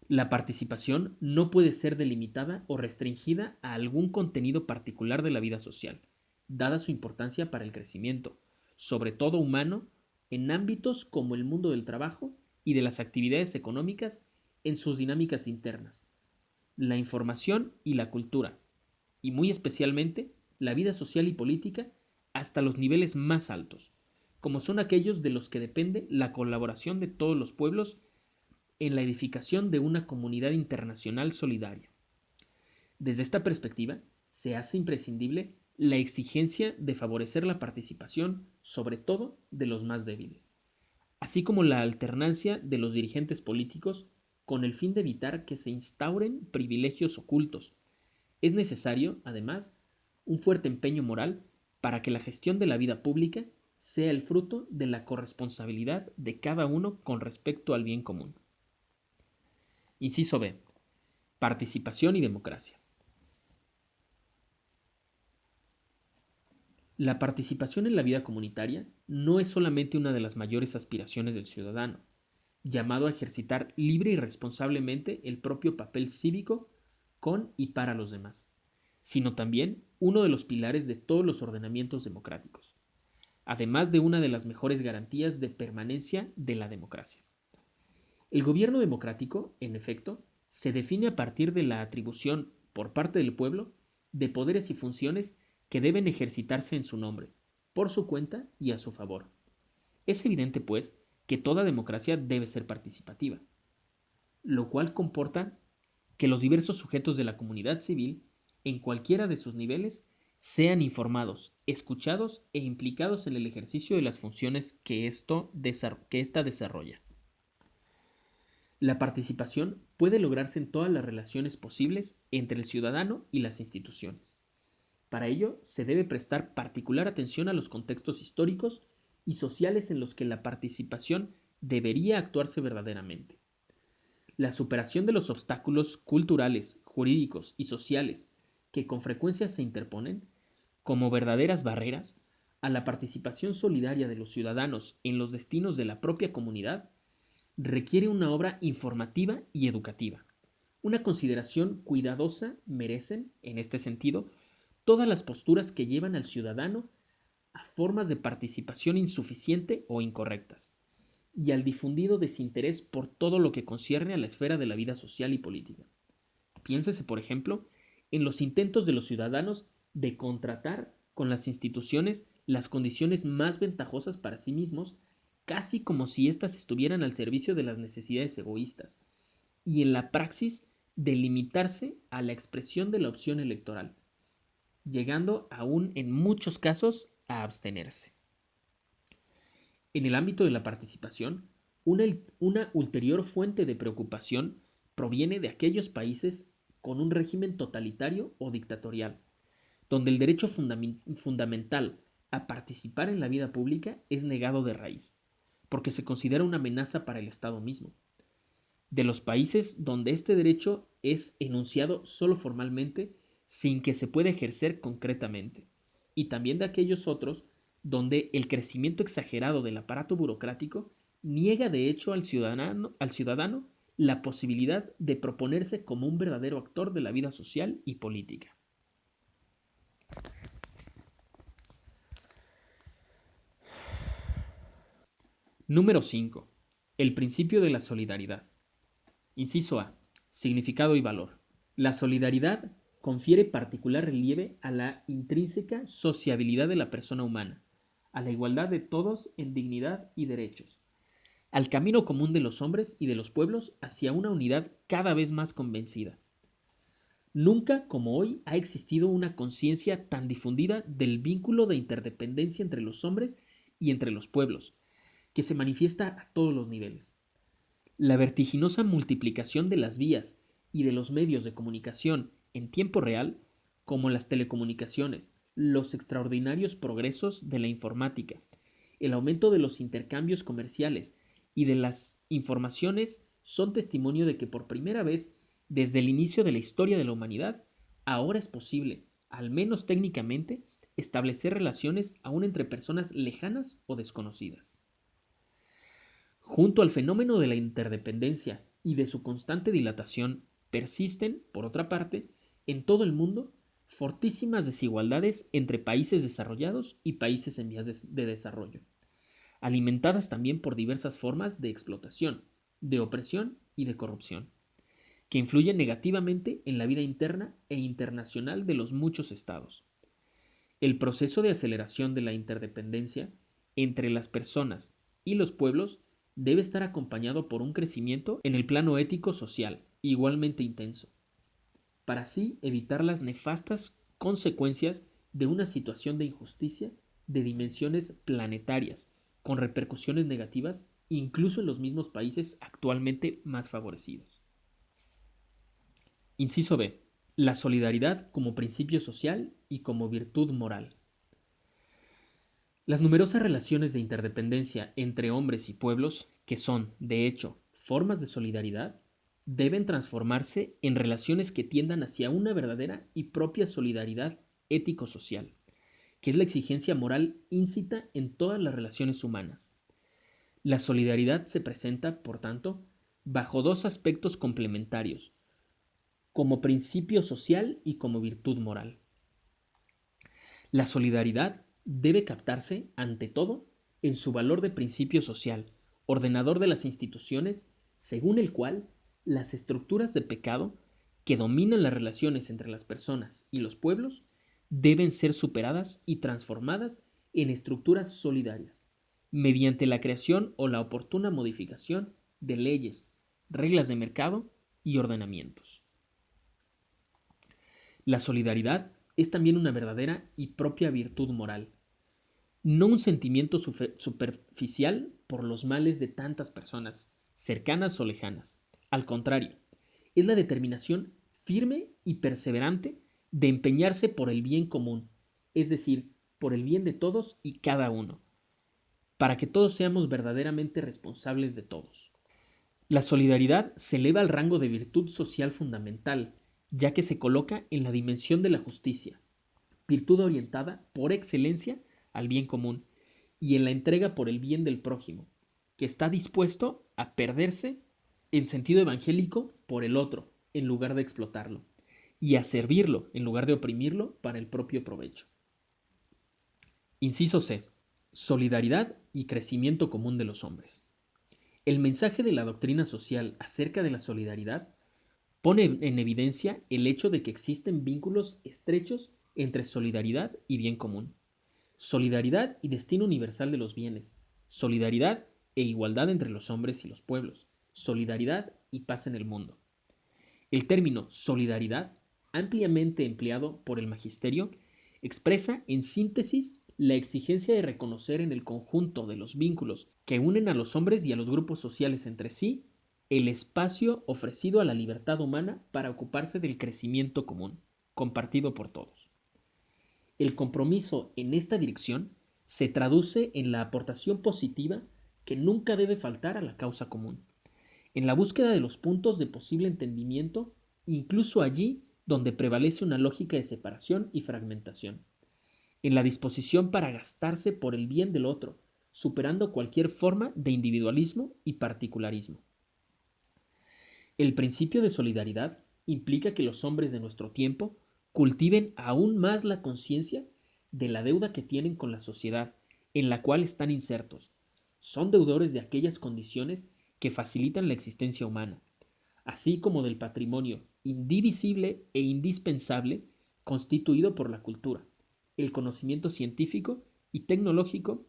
La participación no puede ser delimitada o restringida a algún contenido particular de la vida social, dada su importancia para el crecimiento, sobre todo humano, en ámbitos como el mundo del trabajo y de las actividades económicas en sus dinámicas internas, la información y la cultura, y muy especialmente la vida social y política hasta los niveles más altos, como son aquellos de los que depende la colaboración de todos los pueblos en la edificación de una comunidad internacional solidaria. Desde esta perspectiva, se hace imprescindible la exigencia de favorecer la participación, sobre todo de los más débiles, así como la alternancia de los dirigentes políticos con el fin de evitar que se instauren privilegios ocultos. Es necesario, además, un fuerte empeño moral para que la gestión de la vida pública sea el fruto de la corresponsabilidad de cada uno con respecto al bien común. Inciso B. Participación y democracia. La participación en la vida comunitaria no es solamente una de las mayores aspiraciones del ciudadano, llamado a ejercitar libre y responsablemente el propio papel cívico con y para los demás, sino también uno de los pilares de todos los ordenamientos democráticos. además de una de las mejores garantías de permanencia de la democracia. El gobierno democrático, en efecto, se define a partir de la atribución por parte del pueblo de poderes y funciones que deben ejercitarse en su nombre, por su cuenta y a su favor. Es evidente, pues, que toda democracia debe ser participativa, lo cual comporta que los diversos sujetos de la comunidad civil, en cualquiera de sus niveles, sean informados, escuchados e implicados en el ejercicio de las funciones que ésta desarrolla. La participación puede lograrse en todas las relaciones posibles entre el ciudadano y las instituciones. Para ello, se debe prestar particular atención a los contextos históricos y sociales en los que la participación debería actuarse verdaderamente. La superación de los obstáculos culturales, jurídicos y sociales que con frecuencia se interponen, como verdaderas barreras, a la participación solidaria de los ciudadanos en los destinos de la propia comunidad, requiere una obra informativa y educativa. Una consideración cuidadosa merecen, en este sentido, todas las posturas que llevan al ciudadano a formas de participación insuficiente o incorrectas, y al difundido desinterés por todo lo que concierne a la esfera de la vida social y política. Piénsese, por ejemplo, en los intentos de los ciudadanos de contratar con las instituciones las condiciones más ventajosas para sí mismos, casi como si éstas estuvieran al servicio de las necesidades egoístas, y en la praxis de limitarse a la expresión de la opción electoral, llegando aún en muchos casos a abstenerse. En el ámbito de la participación, una ulterior fuente de preocupación proviene de aquellos países con un régimen totalitario o dictatorial, donde el derecho fundamental a participar en la vida pública es negado de raíz, porque se considera una amenaza para el Estado mismo. De los países donde este derecho es enunciado solo formalmente, sin que se pueda ejercer concretamente, y también de aquellos otros donde el crecimiento exagerado del aparato burocrático niega de hecho al ciudadano la posibilidad de proponerse como un verdadero actor de la vida social y política. Número 5. El principio de la solidaridad. Inciso A. Significado y valor. La solidaridad confiere particular relieve a la intrínseca sociabilidad de la persona humana, a la igualdad de todos en dignidad y derechos, al camino común de los hombres y de los pueblos hacia una unidad cada vez más convencida. Nunca como hoy ha existido una conciencia tan difundida del vínculo de interdependencia entre los hombres y entre los pueblos, que se manifiesta a todos los niveles. La vertiginosa multiplicación de las vías y de los medios de comunicación en tiempo real, como las telecomunicaciones, los extraordinarios progresos de la informática, el aumento de los intercambios comerciales y de las informaciones son testimonio de que por primera vez, desde el inicio de la historia de la humanidad, ahora es posible, al menos técnicamente, establecer relaciones aún entre personas lejanas o desconocidas. Junto al fenómeno de la interdependencia y de su constante dilatación, persisten, por otra parte, en todo el mundo, fortísimas desigualdades entre países desarrollados y países en vías de desarrollo, alimentadas también por diversas formas de explotación, de opresión y de corrupción, que influyen negativamente en la vida interna e internacional de los muchos estados. El proceso de aceleración de la interdependencia entre las personas y los pueblos debe estar acompañado por un crecimiento en el plano ético-social igualmente intenso, para así evitar las nefastas consecuencias de una situación de injusticia de dimensiones planetarias, con repercusiones negativas incluso en los mismos países actualmente más favorecidos. Inciso B. La solidaridad como principio social y como virtud moral. Las numerosas relaciones de interdependencia entre hombres y pueblos, que son, de hecho, formas de solidaridad, deben transformarse en relaciones que tiendan hacia una verdadera y propia solidaridad ético-social, que es la exigencia moral íncita en todas las relaciones humanas. La solidaridad se presenta, por tanto, bajo dos aspectos complementarios, como principio social y como virtud moral. La solidaridad debe captarse, ante todo, en su valor de principio social, ordenador de las instituciones, según el cual las estructuras de pecado que dominan las relaciones entre las personas y los pueblos deben ser superadas y transformadas en estructuras solidarias, mediante la creación o la oportuna modificación de leyes, reglas de mercado y ordenamientos. La solidaridad es también una verdadera y propia virtud moral, no un sentimiento superficial por los males de tantas personas, cercanas o lejanas. Al contrario, es la determinación firme y perseverante de empeñarse por el bien común, es decir, por el bien de todos y cada uno, para que todos seamos verdaderamente responsables de todos. La solidaridad se eleva al rango de virtud social fundamental, ya que se coloca en la dimensión de la justicia, virtud orientada por excelencia al bien común, y en la entrega por el bien del prójimo, que está dispuesto a perderse en sentido evangélico por el otro, en lugar de explotarlo, y a servirlo en lugar de oprimirlo para el propio provecho. Inciso C. Solidaridad y crecimiento común de los hombres. El mensaje de la doctrina social acerca de la solidaridad pone en evidencia el hecho de que existen vínculos estrechos entre solidaridad y bien común, solidaridad y destino universal de los bienes, solidaridad e igualdad entre los hombres y los pueblos, solidaridad y paz en el mundo. El término solidaridad, ampliamente empleado por el magisterio, expresa en síntesis la exigencia de reconocer en el conjunto de los vínculos que unen a los hombres y a los grupos sociales entre sí el espacio ofrecido a la libertad humana para ocuparse del crecimiento común, compartido por todos. El compromiso en esta dirección se traduce en la aportación positiva que nunca debe faltar a la causa común, en la búsqueda de los puntos de posible entendimiento, incluso allí donde prevalece una lógica de separación y fragmentación, en la disposición para gastarse por el bien del otro, superando cualquier forma de individualismo y particularismo. El principio de solidaridad implica que los hombres de nuestro tiempo cultiven aún más la conciencia de la deuda que tienen con la sociedad en la cual están insertos. Son deudores de aquellas condiciones que facilitan la existencia humana, así como del patrimonio indivisible e indispensable constituido por la cultura, el conocimiento científico y tecnológico,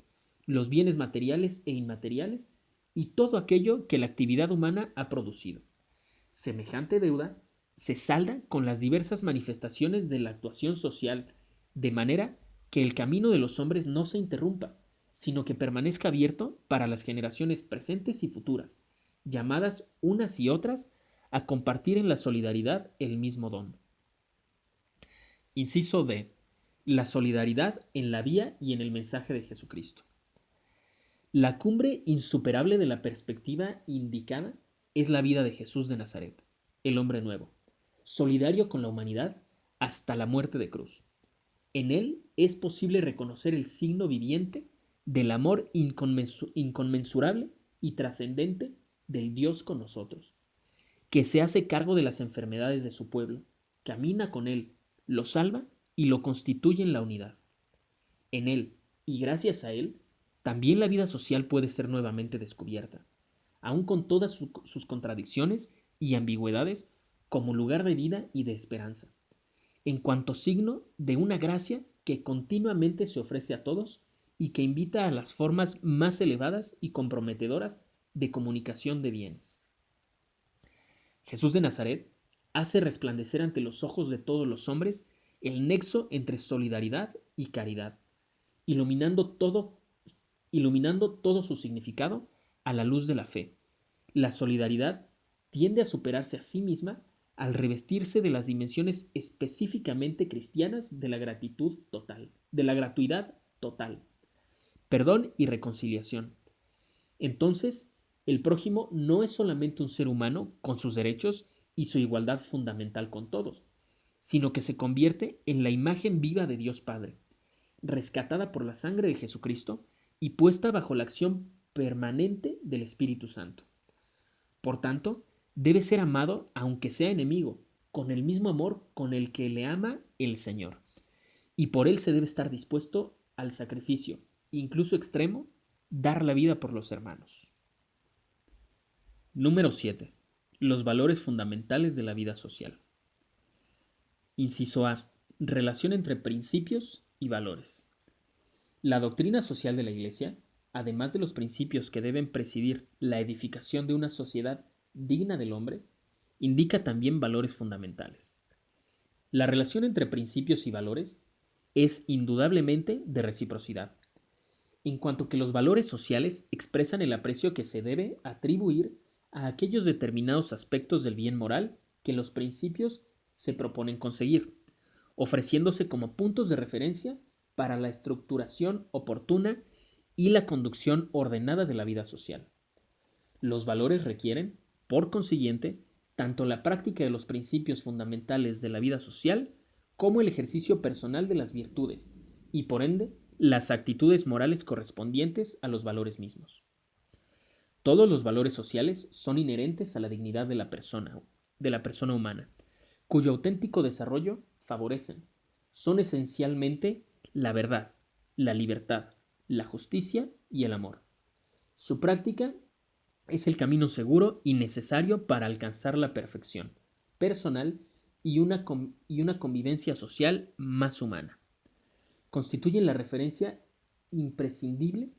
los bienes materiales e inmateriales y todo aquello que la actividad humana ha producido. Semejante deuda se salda con las diversas manifestaciones de la actuación social, de manera que el camino de los hombres no se interrumpa, sino que permanezca abierto para las generaciones presentes y futuras, llamadas unas y otras a compartir en la solidaridad el mismo don. Inciso D. La solidaridad en la vía y en el mensaje de Jesucristo. La cumbre insuperable de la perspectiva indicada es la vida de Jesús de Nazaret, el hombre nuevo, solidario con la humanidad hasta la muerte de cruz. En él es posible reconocer el signo viviente del amor inconmensurable y trascendente del Dios con nosotros, que se hace cargo de las enfermedades de su pueblo, camina con él, lo salva y lo constituye en la unidad. En él, y gracias a él, también la vida social puede ser nuevamente descubierta, aun con todas sus contradicciones y ambigüedades, como lugar de vida y de esperanza, en cuanto signo de una gracia que continuamente se ofrece a todos y que invita a las formas más elevadas y comprometedoras de comunicación de bienes. Jesús de Nazaret hace resplandecer ante los ojos de todos los hombres el nexo entre solidaridad y caridad, iluminando todo su significado a la luz de la fe. La solidaridad tiende a superarse a sí misma al revestirse de las dimensiones específicamente cristianas de la gratuidad total, perdón y reconciliación. Entonces, el prójimo no es solamente un ser humano con sus derechos y su igualdad fundamental con todos, sino que se convierte en la imagen viva de Dios Padre, rescatada por la sangre de Jesucristo y puesta bajo la acción permanente del Espíritu Santo. Por tanto, debe ser amado aunque sea enemigo, con el mismo amor con el que le ama el Señor. Y por él se debe estar dispuesto al sacrificio, incluso extremo, dar la vida por los hermanos. Número 7. Los valores fundamentales de la vida social. Inciso A. Relación entre principios y valores. La doctrina social de la Iglesia, además de los principios que deben presidir la edificación de una sociedad digna del hombre, indica también valores fundamentales. La relación entre principios y valores es indudablemente de reciprocidad, en cuanto que los valores sociales expresan el aprecio que se debe atribuir a aquellos determinados aspectos del bien moral que los principios se proponen conseguir, ofreciéndose como puntos de referencia para la estructuración oportuna y la conducción ordenada de la vida social. Los valores requieren, por consiguiente, tanto la práctica de los principios fundamentales de la vida social como el ejercicio personal de las virtudes y, por ende, las actitudes morales correspondientes a los valores mismos. Todos los valores sociales son inherentes a la dignidad de la persona humana, cuyo auténtico desarrollo favorecen. Son esencialmente la verdad, la libertad, la justicia y el amor. Su práctica es el camino seguro y necesario para alcanzar la perfección personal y una convivencia social más humana. Constituyen la referencia imprescindible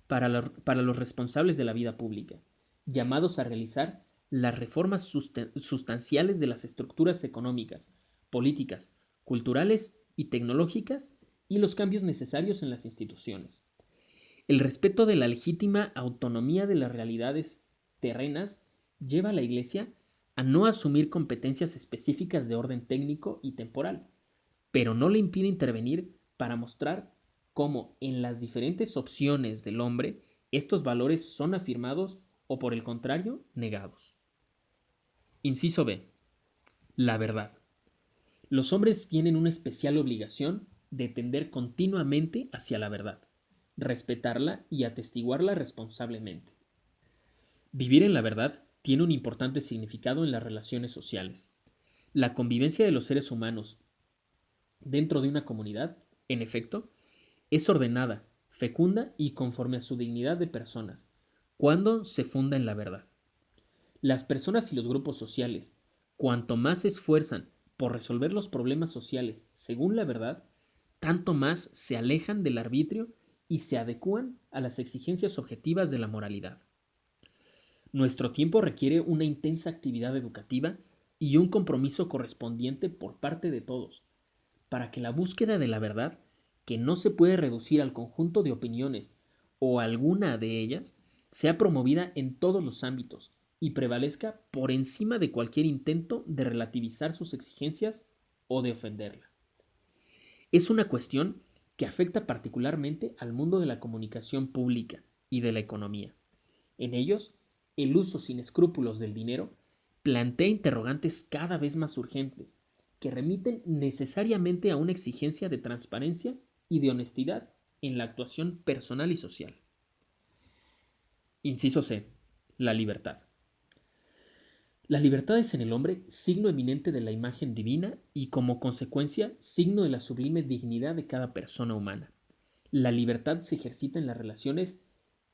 para los responsables de la vida pública, llamados a realizar las reformas sustanciales de las estructuras económicas, políticas, culturales y tecnológicas y los cambios necesarios en las instituciones. El respeto de la legítima autonomía de las realidades terrenas lleva a la Iglesia a no asumir competencias específicas de orden técnico y temporal, pero no le impide intervenir para mostrar cómo en las diferentes opciones del hombre estos valores son afirmados o por el contrario negados. Inciso B. La verdad. Los hombres tienen una especial obligación de tender continuamente hacia la verdad, respetarla y atestiguarla responsablemente. Vivir en la verdad tiene un importante significado en las relaciones sociales. La convivencia de los seres humanos dentro de una comunidad, en efecto, es ordenada, fecunda y conforme a su dignidad de personas, cuando se funda en la verdad. Las personas y los grupos sociales, cuanto más se esfuerzan por resolver los problemas sociales según la verdad, tanto más se alejan del arbitrio y se adecúan a las exigencias objetivas de la moralidad. Nuestro tiempo requiere una intensa actividad educativa y un compromiso correspondiente por parte de todos, para que la búsqueda de la verdad, que no se puede reducir al conjunto de opiniones o alguna de ellas, sea promovida en todos los ámbitos y prevalezca por encima de cualquier intento de relativizar sus exigencias o de ofenderla. Es una cuestión que afecta particularmente al mundo de la comunicación pública y de la economía. En ellos, el uso sin escrúpulos del dinero plantea interrogantes cada vez más urgentes, que remiten necesariamente a una exigencia de transparencia y de honestidad en la actuación personal y social. Inciso C. La libertad. La libertad es en el hombre signo eminente de la imagen divina y como consecuencia signo de la sublime dignidad de cada persona humana. La libertad se ejercita en las relaciones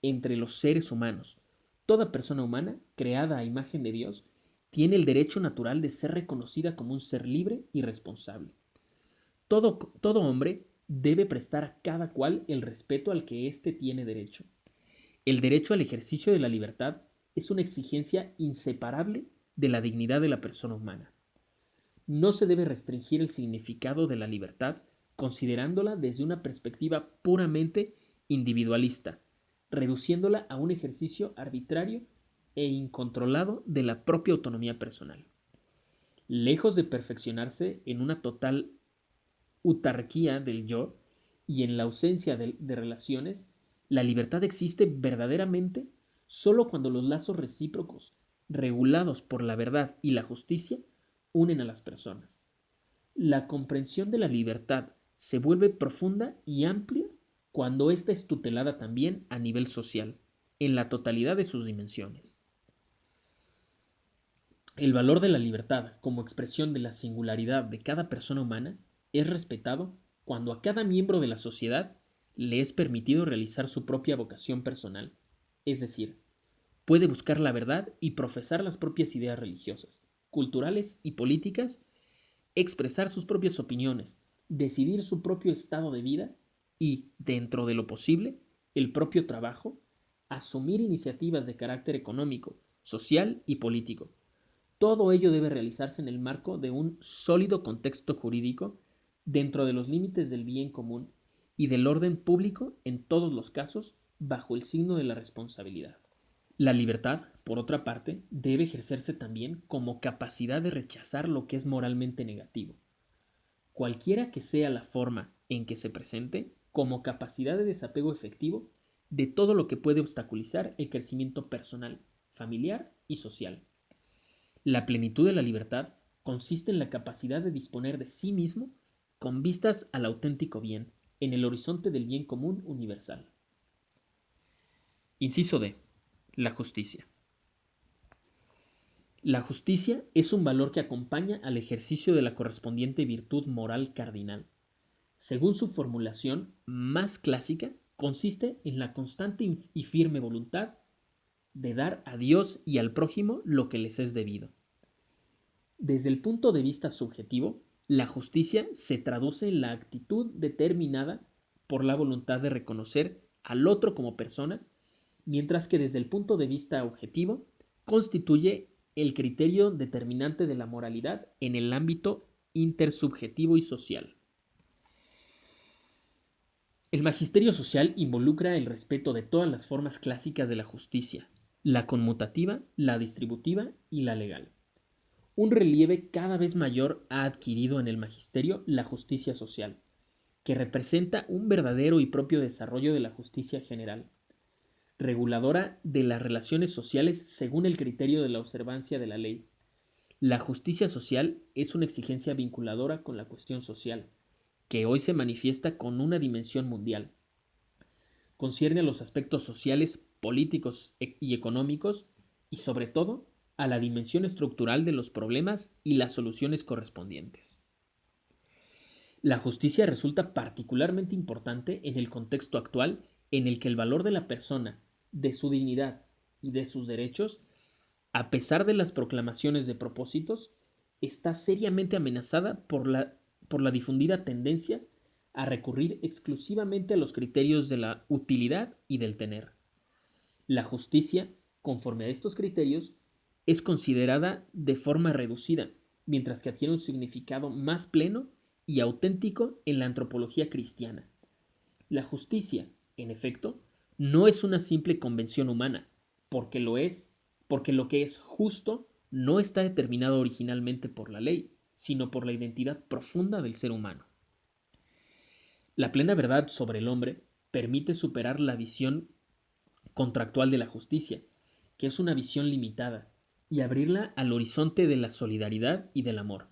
entre los seres humanos. Toda persona humana, creada a imagen de Dios, tiene el derecho natural de ser reconocida como un ser libre y responsable. Todo hombre debe prestar a cada cual el respeto al que éste tiene derecho. El derecho al ejercicio de la libertad es una exigencia inseparable de la dignidad de la persona humana. No se debe restringir el significado de la libertad considerándola desde una perspectiva puramente individualista, reduciéndola a un ejercicio arbitrario e incontrolado de la propia autonomía personal. Lejos de perfeccionarse en una total autarquía del yo y en la ausencia de relaciones, la libertad existe verdaderamente solo cuando los lazos recíprocos, regulados por la verdad y la justicia, unen a las personas. La comprensión de la libertad se vuelve profunda y amplia cuando ésta es tutelada también a nivel social, en la totalidad de sus dimensiones. El valor de la libertad como expresión de la singularidad de cada persona humana es respetado cuando a cada miembro de la sociedad le es permitido realizar su propia vocación personal, es decir, puede buscar la verdad y profesar las propias ideas religiosas, culturales y políticas, expresar sus propias opiniones, decidir su propio estado de vida y, dentro de lo posible, el propio trabajo, asumir iniciativas de carácter económico, social y político. Todo ello debe realizarse en el marco de un sólido contexto jurídico dentro de los límites del bien común y del orden público en todos los casos bajo el signo de la responsabilidad. La libertad, por otra parte, debe ejercerse también como capacidad de rechazar lo que es moralmente negativo, cualquiera que sea la forma en que se presente, como capacidad de desapego efectivo de todo lo que puede obstaculizar el crecimiento personal, familiar y social. La plenitud de la libertad consiste en la capacidad de disponer de sí mismo con vistas al auténtico bien, en el horizonte del bien común universal. Inciso D. La justicia. La justicia es un valor que acompaña al ejercicio de la correspondiente virtud moral cardinal. Según su formulación más clásica, consiste en la constante y firme voluntad de dar a Dios y al prójimo lo que les es debido. Desde el punto de vista subjetivo, la justicia se traduce en la actitud determinada por la voluntad de reconocer al otro como persona, mientras que desde el punto de vista objetivo constituye el criterio determinante de la moralidad en el ámbito intersubjetivo y social. El magisterio social involucra el respeto de todas las formas clásicas de la justicia, la conmutativa, la distributiva y la legal. Un relieve cada vez mayor ha adquirido en el magisterio la justicia social, que representa un verdadero y propio desarrollo de la justicia general, reguladora de las relaciones sociales según el criterio de la observancia de la ley. La justicia social es una exigencia vinculadora con la cuestión social, que hoy se manifiesta con una dimensión mundial. Concierne a los aspectos sociales, políticos y económicos y sobre todo a la dimensión estructural de los problemas y las soluciones correspondientes. La justicia resulta particularmente importante en el contexto actual en el que el valor de la persona, de su dignidad y de sus derechos, a pesar de las proclamaciones de propósitos, está seriamente amenazada por la difundida tendencia a recurrir exclusivamente a los criterios de la utilidad y del tener. La justicia, conforme a estos criterios, es considerada de forma reducida, mientras que adquiere un significado más pleno y auténtico en la antropología cristiana. La justicia, en efecto, no es una simple convención humana, porque lo que es justo no está determinado originalmente por la ley, sino por la identidad profunda del ser humano. La plena verdad sobre el hombre permite superar la visión contractual de la justicia, que es una visión limitada, y abrirla al horizonte de la solidaridad y del amor.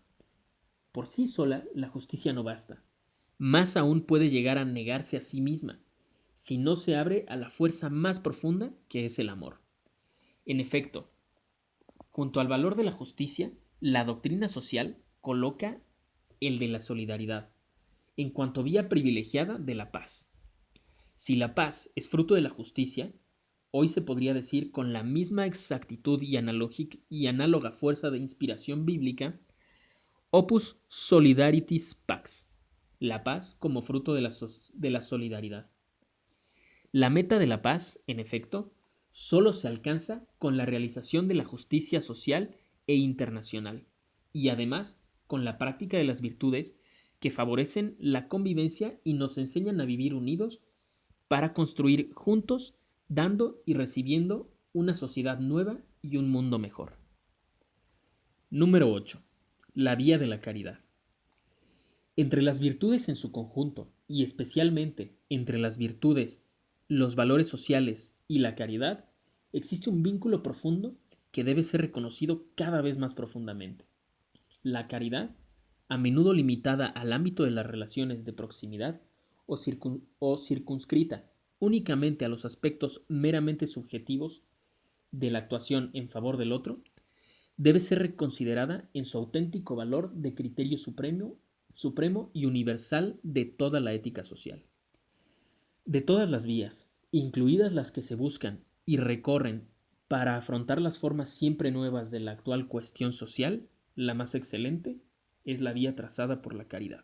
Por sí sola, la justicia no basta. Más aún puede llegar a negarse a sí misma, si no se abre a la fuerza más profunda que es el amor. En efecto, junto al valor de la justicia, la doctrina social coloca el de la solidaridad, en cuanto vía privilegiada de la paz. Si la paz es fruto de la justicia, hoy se podría decir con la misma exactitud y análoga fuerza de inspiración bíblica, Opus Solidaritis Pax, la paz como fruto de la solidaridad. La meta de la paz, en efecto, solo se alcanza con la realización de la justicia social e internacional, y además con la práctica de las virtudes que favorecen la convivencia y nos enseñan a vivir unidos para construir juntos, dando y recibiendo una sociedad nueva y un mundo mejor. Número 8. La vía de la caridad. Entre las virtudes en su conjunto, y especialmente entre las virtudes, los valores sociales y la caridad, existe un vínculo profundo que debe ser reconocido cada vez más profundamente. La caridad, a menudo limitada al ámbito de las relaciones de proximidad o circunscrita únicamente a los aspectos meramente subjetivos de la actuación en favor del otro, debe ser reconsiderada en su auténtico valor de criterio supremo y universal de toda la ética social. De todas las vías, incluidas las que se buscan y recorren para afrontar las formas siempre nuevas de la actual cuestión social, la más excelente es la vía trazada por la caridad.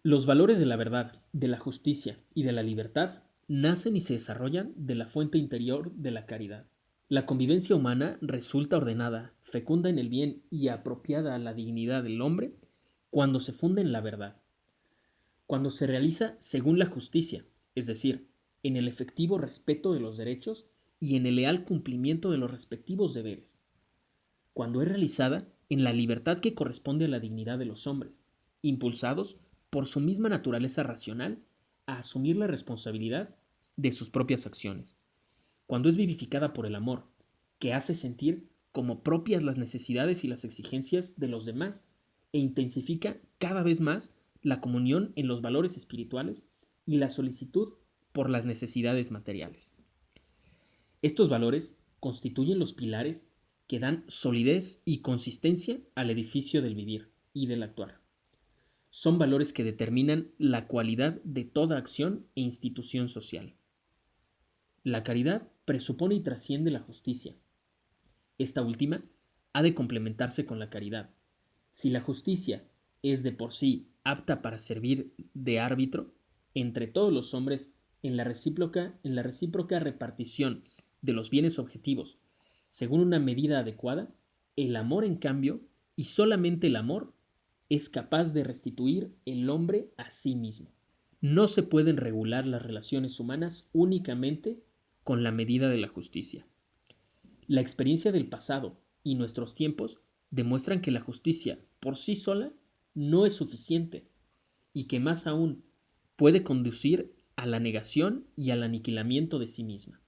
Los valores de la verdad, de la justicia y de la libertad nacen y se desarrollan de la fuente interior de la caridad. La convivencia humana resulta ordenada, fecunda en el bien y apropiada a la dignidad del hombre cuando se funde en la verdad, cuando se realiza según la justicia, es decir, en el efectivo respeto de los derechos y en el leal cumplimiento de los respectivos deberes, cuando es realizada en la libertad que corresponde a la dignidad de los hombres, impulsados por su misma naturaleza racional a asumir la responsabilidad de sus propias acciones, cuando es vivificada por el amor, que hace sentir como propias las necesidades y las exigencias de los demás e intensifica cada vez más la comunión en los valores espirituales y la solicitud por las necesidades materiales. Estos valores constituyen los pilares que dan solidez y consistencia al edificio del vivir y del actuar. Son valores que determinan la cualidad de toda acción e institución social. La caridad presupone y trasciende la justicia. Esta última ha de complementarse con la caridad. Si la justicia es de por sí apta para servir de árbitro entre todos los hombres en la recíproca repartición de los bienes objetivos, según una medida adecuada, el amor, en cambio, y solamente el amor, es capaz de restituir el hombre a sí mismo. No se pueden regular las relaciones humanas únicamente con la medida de la justicia. La experiencia del pasado y nuestros tiempos demuestran que la justicia por sí sola no es suficiente y que más aún puede conducir a la negación y al aniquilamiento de sí misma.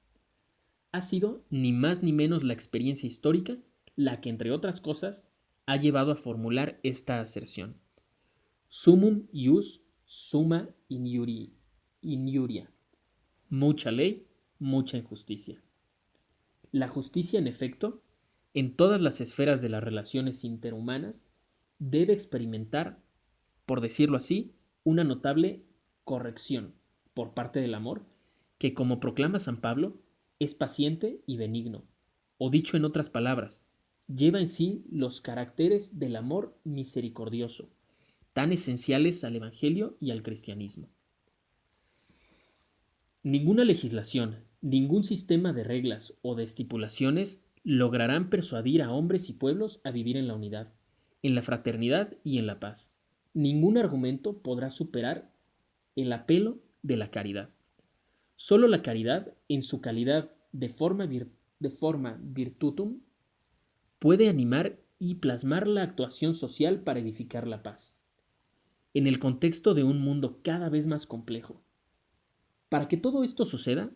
Ha sido ni más ni menos la experiencia histórica la que, entre otras cosas, ha llevado a formular esta aserción. Sumum ius summa injuria. Mucha ley, mucha injusticia. La justicia, en efecto, en todas las esferas de las relaciones interhumanas, debe experimentar, por decirlo así, una notable corrección por parte del amor, que, como proclama San Pablo, es paciente y benigno, o dicho en otras palabras, lleva en sí los caracteres del amor misericordioso, tan esenciales al Evangelio y al cristianismo. Ninguna legislación, ningún sistema de reglas o de estipulaciones lograrán persuadir a hombres y pueblos a vivir en la unidad, en la fraternidad y en la paz. Ningún argumento podrá superar el apelo de la caridad. Solo la caridad, en su calidad de forma virtutum, puede animar y plasmar la actuación social para edificar la paz. En el contexto de un mundo cada vez más complejo, para que todo esto suceda,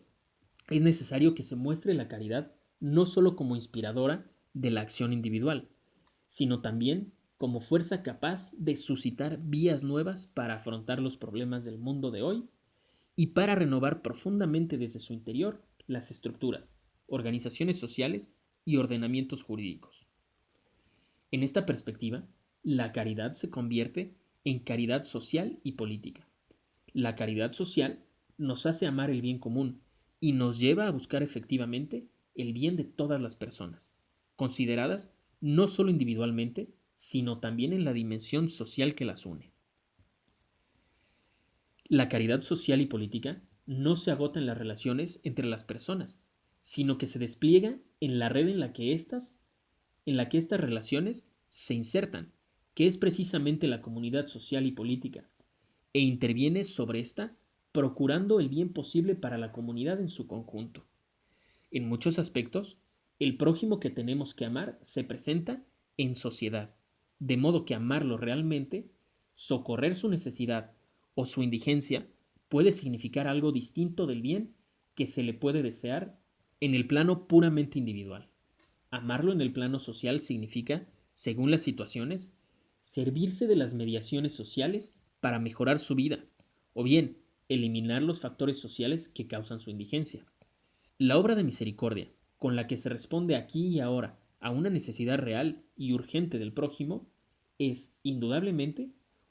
es necesario que se muestre la caridad no solo como inspiradora de la acción individual, sino también como fuerza capaz de suscitar vías nuevas para afrontar los problemas del mundo de hoy y para renovar profundamente desde su interior las estructuras, organizaciones sociales y ordenamientos jurídicos. En esta perspectiva, la caridad se convierte en caridad social y política. La caridad social nos hace amar el bien común y nos lleva a buscar efectivamente el bien de todas las personas, consideradas no solo individualmente, sino también en la dimensión social que las une. La caridad social y política no se agota en las relaciones entre las personas, sino que se despliega en la red en la que estas relaciones se insertan, que es precisamente la comunidad social y política, e interviene sobre esta procurando el bien posible para la comunidad en su conjunto. En muchos aspectos, el prójimo que tenemos que amar se presenta en sociedad, de modo que amarlo realmente, socorrer su necesidad o su indigencia, puede significar algo distinto del bien que se le puede desear en el plano puramente individual. Amarlo en el plano social significa, según las situaciones, servirse de las mediaciones sociales para mejorar su vida, o bien eliminar los factores sociales que causan su indigencia. La obra de misericordia, con la que se responde aquí y ahora a una necesidad real y urgente del prójimo, es, indudablemente,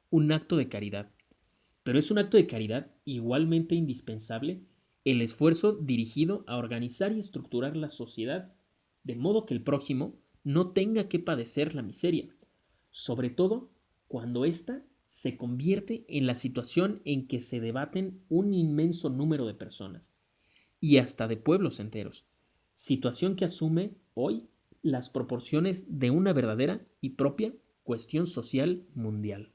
un acto de caridad, Pero es un acto de caridad igualmente indispensable el esfuerzo dirigido a organizar y estructurar la sociedad de modo que el prójimo no tenga que padecer la miseria, sobre todo cuando ésta se convierte en la situación en que se debaten un inmenso número de personas y hasta de pueblos enteros, situación que asume hoy las proporciones de una verdadera y propia cuestión social mundial.